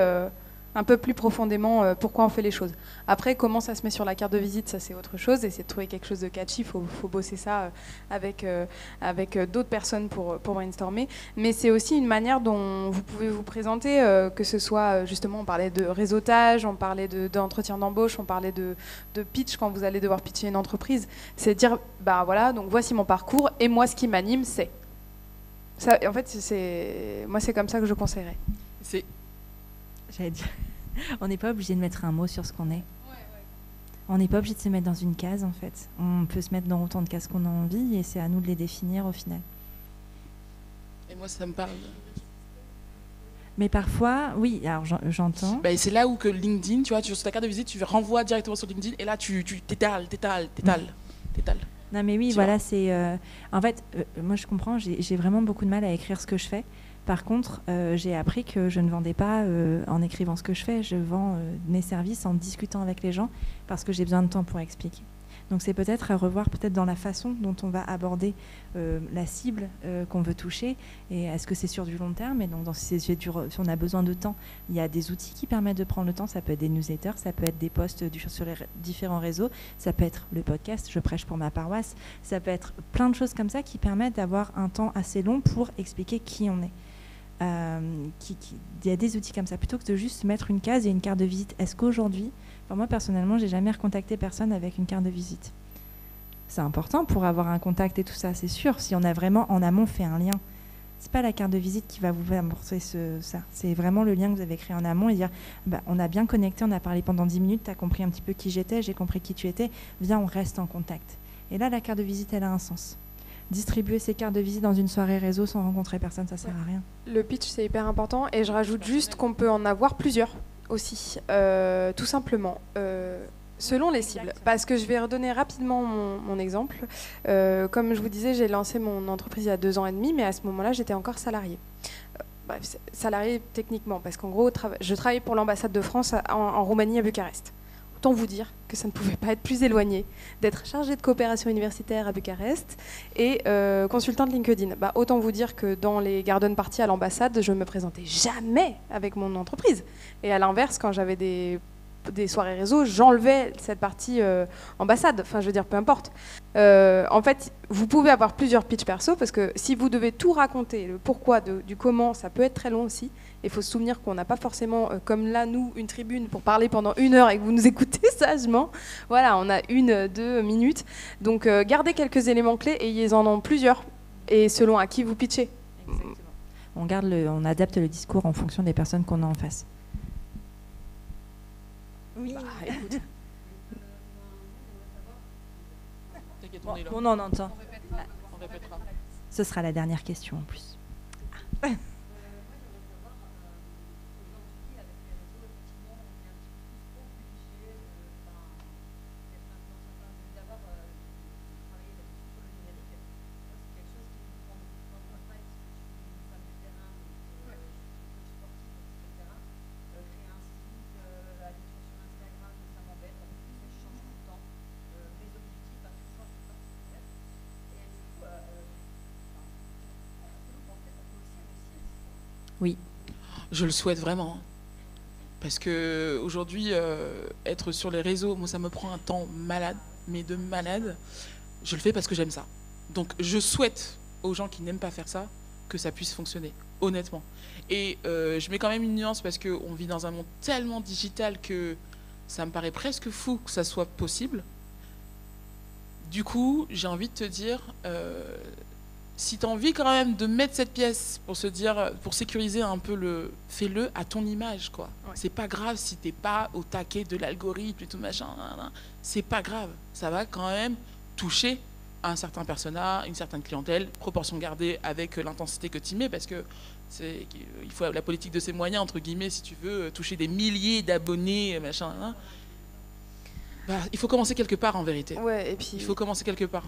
un peu plus profondément pourquoi on fait les choses. Après, comment ça se met sur la carte de visite, ça c'est autre chose, et c'est de trouver quelque chose de catchy, il faut bosser ça avec d'autres personnes pour brainstormer. Mais c'est aussi une manière dont vous pouvez vous présenter, que ce soit justement, on parlait de réseautage, on parlait d'entretien d'embauche, on parlait de pitch quand vous allez devoir pitcher une entreprise. C'est dire, bah voilà, donc voici mon parcours, et moi ce qui m'anime, c'est... Ça, en fait, moi c'est comme ça que je conseillerais. J'allais dire, on n'est pas obligé de mettre un mot sur ce qu'on est. On n'est pas obligé de se mettre dans une case, en fait. On peut se mettre dans autant de cases qu'on a envie, et c'est à nous de les définir au final. Et moi, ça me parle. Mais parfois, oui, alors j'entends. Bah, c'est là où que LinkedIn, tu vois, sur ta carte de visite, tu renvoies directement sur LinkedIn, et là, tu t'étales. Non, mais oui, voilà, c'est... en fait, moi, je comprends, j'ai vraiment beaucoup de mal à écrire ce que je fais. Par contre, j'ai appris que je ne vendais pas en écrivant ce que je fais. Je vends mes services en discutant avec les gens parce que j'ai besoin de temps pour expliquer. Donc c'est peut-être à revoir peut-être dans la façon dont on va aborder la cible qu'on veut toucher. Et est-ce que c'est sur du long terme? Et donc si on a besoin de temps, il y a des outils qui permettent de prendre le temps. Ça peut être des newsletters, ça peut être des posts sur les différents réseaux, ça peut être le podcast, je prêche pour ma paroisse, ça peut être plein de choses comme ça qui permettent d'avoir un temps assez long pour expliquer qui on est. Il y a des outils comme ça, plutôt que de juste mettre une case et une carte de visite. Est-ce qu'aujourd'hui, moi personnellement, j'ai jamais recontacté personne avec une carte de visite. C'est important pour avoir un contact et tout ça, c'est sûr. Si on a vraiment en amont fait un lien, c'est pas la carte de visite qui va vous amorcer ça. C'est vraiment le lien que vous avez créé en amont et dire, bah, on a bien connecté, on a parlé pendant 10 minutes, tu as compris un petit peu qui j'étais, j'ai compris qui tu étais, viens, on reste en contact. Et là, la carte de visite, elle a un sens. Distribuer ses cartes de visite dans une soirée réseau sans rencontrer personne, ça sert à rien. Le pitch, c'est hyper important, et je rajoute juste qu'on peut en avoir plusieurs aussi, tout simplement, selon les cibles. Parce que je vais redonner rapidement mon exemple. Comme je vous disais, j'ai lancé mon entreprise il y a 2 ans et demi, mais à ce moment-là, j'étais encore salariée. Bref, salariée techniquement, parce qu'en gros, je travaillais pour l'ambassade de France en Roumanie, à Bucarest. autant vous dire que ça ne pouvait pas être plus éloigné d'être chargée de coopération universitaire à Bucarest et consultante LinkedIn. Bah, autant vous dire que dans les garden parties à l'ambassade, je ne me présentais jamais avec mon entreprise. Et à l'inverse, quand j'avais des soirées réseau, j'enlevais cette partie ambassade, enfin je veux dire peu importe. En fait, vous pouvez avoir plusieurs pitchs perso parce que si vous devez tout raconter, le pourquoi, du comment, ça peut être très long aussi. Il faut se souvenir qu'on n'a pas forcément, comme là, nous, une tribune pour parler pendant 1 heure et que vous nous écoutez sagement. Voilà, on a 1-2 minutes. Donc gardez quelques éléments clés et ils en ont plusieurs. Et selon à qui vous pitchez. Exactement. On adapte le discours en fonction des personnes qu'on a en face. Oui. Bah, écoute. T'inquiète, on est là. Bon, on entend. On répétera. Ce sera la dernière question en plus. Oui. Je le souhaite vraiment. Parce que aujourd'hui, être sur les réseaux, moi, ça me prend un temps malade, mais de malade. Je le fais parce que j'aime ça. Donc, je souhaite aux gens qui n'aiment pas faire ça que ça puisse fonctionner, honnêtement. Et je mets quand même une nuance parce qu'on vit dans un monde tellement digital que ça me paraît presque fou que ça soit possible. Du coup, j'ai envie de te dire... si tu as envie quand même de mettre cette pièce pour se dire, pour sécuriser un peu fais-le à ton image, quoi. Ouais. C'est pas grave si t'es pas au taquet de l'algorithme et tout machin. C'est pas grave. Ça va quand même toucher un certain persona, une certaine clientèle, proportion gardée avec l'intensité que tu mets, parce que il faut la politique de ses moyens, entre guillemets, si tu veux toucher des milliers d'abonnés, machin. Bah, il faut commencer quelque part en vérité. Ouais, et puis... Il faut commencer quelque part.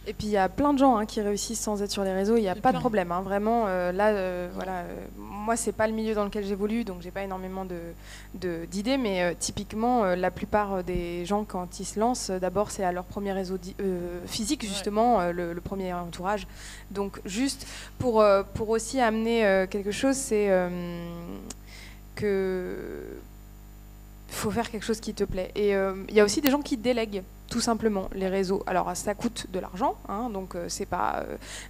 Et puis il y a plein de gens qui réussissent sans être sur les réseaux, il n'y a pas de problème. Vraiment, voilà, moi c'est pas le milieu dans lequel j'évolue, donc j'ai pas énormément d'idées, mais typiquement la plupart des gens quand ils se lancent, d'abord c'est à leur premier réseau physique justement, ouais. le premier entourage. Donc juste pour aussi amener quelque chose, c'est que faut faire quelque chose qui te plaît. Et il y a aussi des gens qui délèguent tout simplement les réseaux. Alors ça coûte de l'argent, hein, donc c'est pas.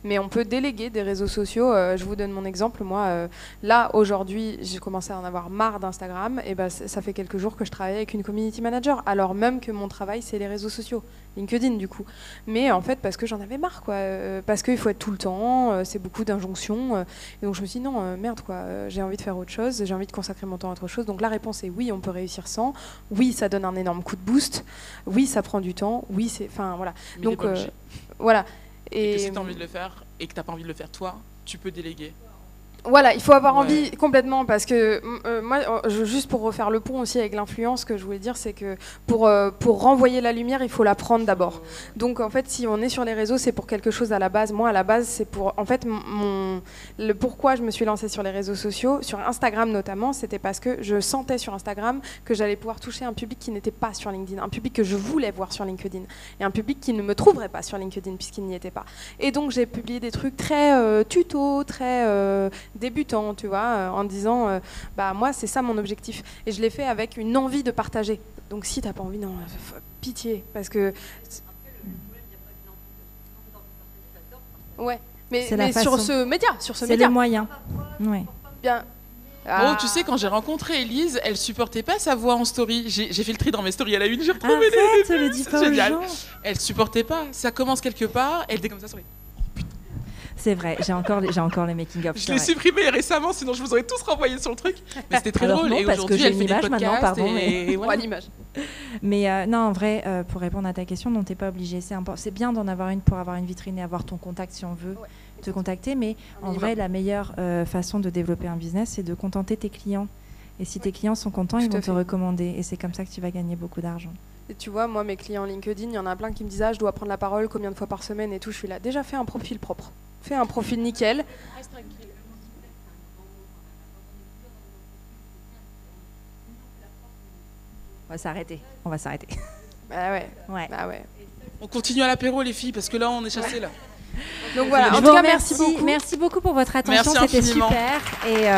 Mais on peut déléguer des réseaux sociaux. Je vous donne mon exemple. Moi, là aujourd'hui, j'ai commencé à en avoir marre d'Instagram. Et ben ça fait quelques jours que je travaille avec une community manager. Alors même que mon travail c'est les réseaux sociaux, LinkedIn du coup. Mais en fait parce que j'en avais marre, quoi. Parce qu'il faut être tout le temps. C'est beaucoup d'injonctions. Et donc je me suis dit non, merde quoi. J'ai envie de faire autre chose. J'ai envie de consacrer mon temps à autre chose. Donc la réponse est oui, on peut réussir sans. Oui, ça donne un énorme coup de boost. Oui, ça prend du temps, oui, c'est, enfin voilà. Mais donc voilà. Et que si tu as envie de le faire et que tu n'as pas envie de le faire toi, tu peux déléguer. Voilà, il faut avoir envie complètement parce que moi, juste pour refaire le pont aussi avec l'influence, que je voulais dire, c'est que pour renvoyer la lumière, il faut la prendre d'abord. Donc en fait, si on est sur les réseaux, c'est pour quelque chose à la base. Moi, à la base, c'est pour, en fait, le pourquoi je me suis lancée sur les réseaux sociaux, sur Instagram notamment, c'était parce que je sentais sur Instagram que j'allais pouvoir toucher un public qui n'était pas sur LinkedIn, un public que je voulais voir sur LinkedIn, et un public qui ne me trouverait pas sur LinkedIn puisqu'il n'y était pas. Et donc j'ai publié des trucs très tuto, très débutant, tu vois, en disant bah moi c'est ça mon objectif, et je l'ai fait avec une envie de partager. Donc si t'as pas envie, non, pitié, parce que ouais, mais sur ce média, c'est le moyen. Ouais. Bien. Oh, tu sais, quand j'ai rencontré Élise, elle supportait pas sa voix en story. J'ai fait le tri dans mes stories à la une, j'ai retrouvé le dis pas aux gens. Elle supportait pas. Ça commence quelque part, elle était comme ça sur les... C'est vrai, j'ai encore les making-of. Je l'ai supprimé récemment, sinon je vous aurais tous renvoyé sur le truc. Mais c'était très drôle. Non, et parce que j'ai une image maintenant, pardon. Et voilà l'image. Mais non, en vrai, pour répondre à ta question, non, t'es pas obligé. C'est bien d'en avoir une pour avoir une vitrine et avoir ton contact si on veut te contacter. Mais en vrai, la meilleure façon de développer un business, c'est de contenter tes clients. Et si tes clients sont contents, ils vont te recommander. Et c'est comme ça que tu vas gagner beaucoup d'argent. Et tu vois, moi, mes clients LinkedIn, il y en a plein qui me disent je dois prendre la parole combien de fois par semaine et tout. Je suis là. Déjà, fais un profil propre. Fais un profil nickel. On va s'arrêter. On va s'arrêter. Bah ouais. Ouais. Bah ouais. On continue à l'apéro, les filles, parce que là, on est chassés, là. Donc voilà, Je en vous tout cas, remercie. merci beaucoup. Merci beaucoup pour votre attention. Merci C'était infiniment. super. Et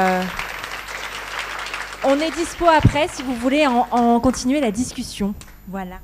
on est dispo après si vous voulez en continuer la discussion. Voilà.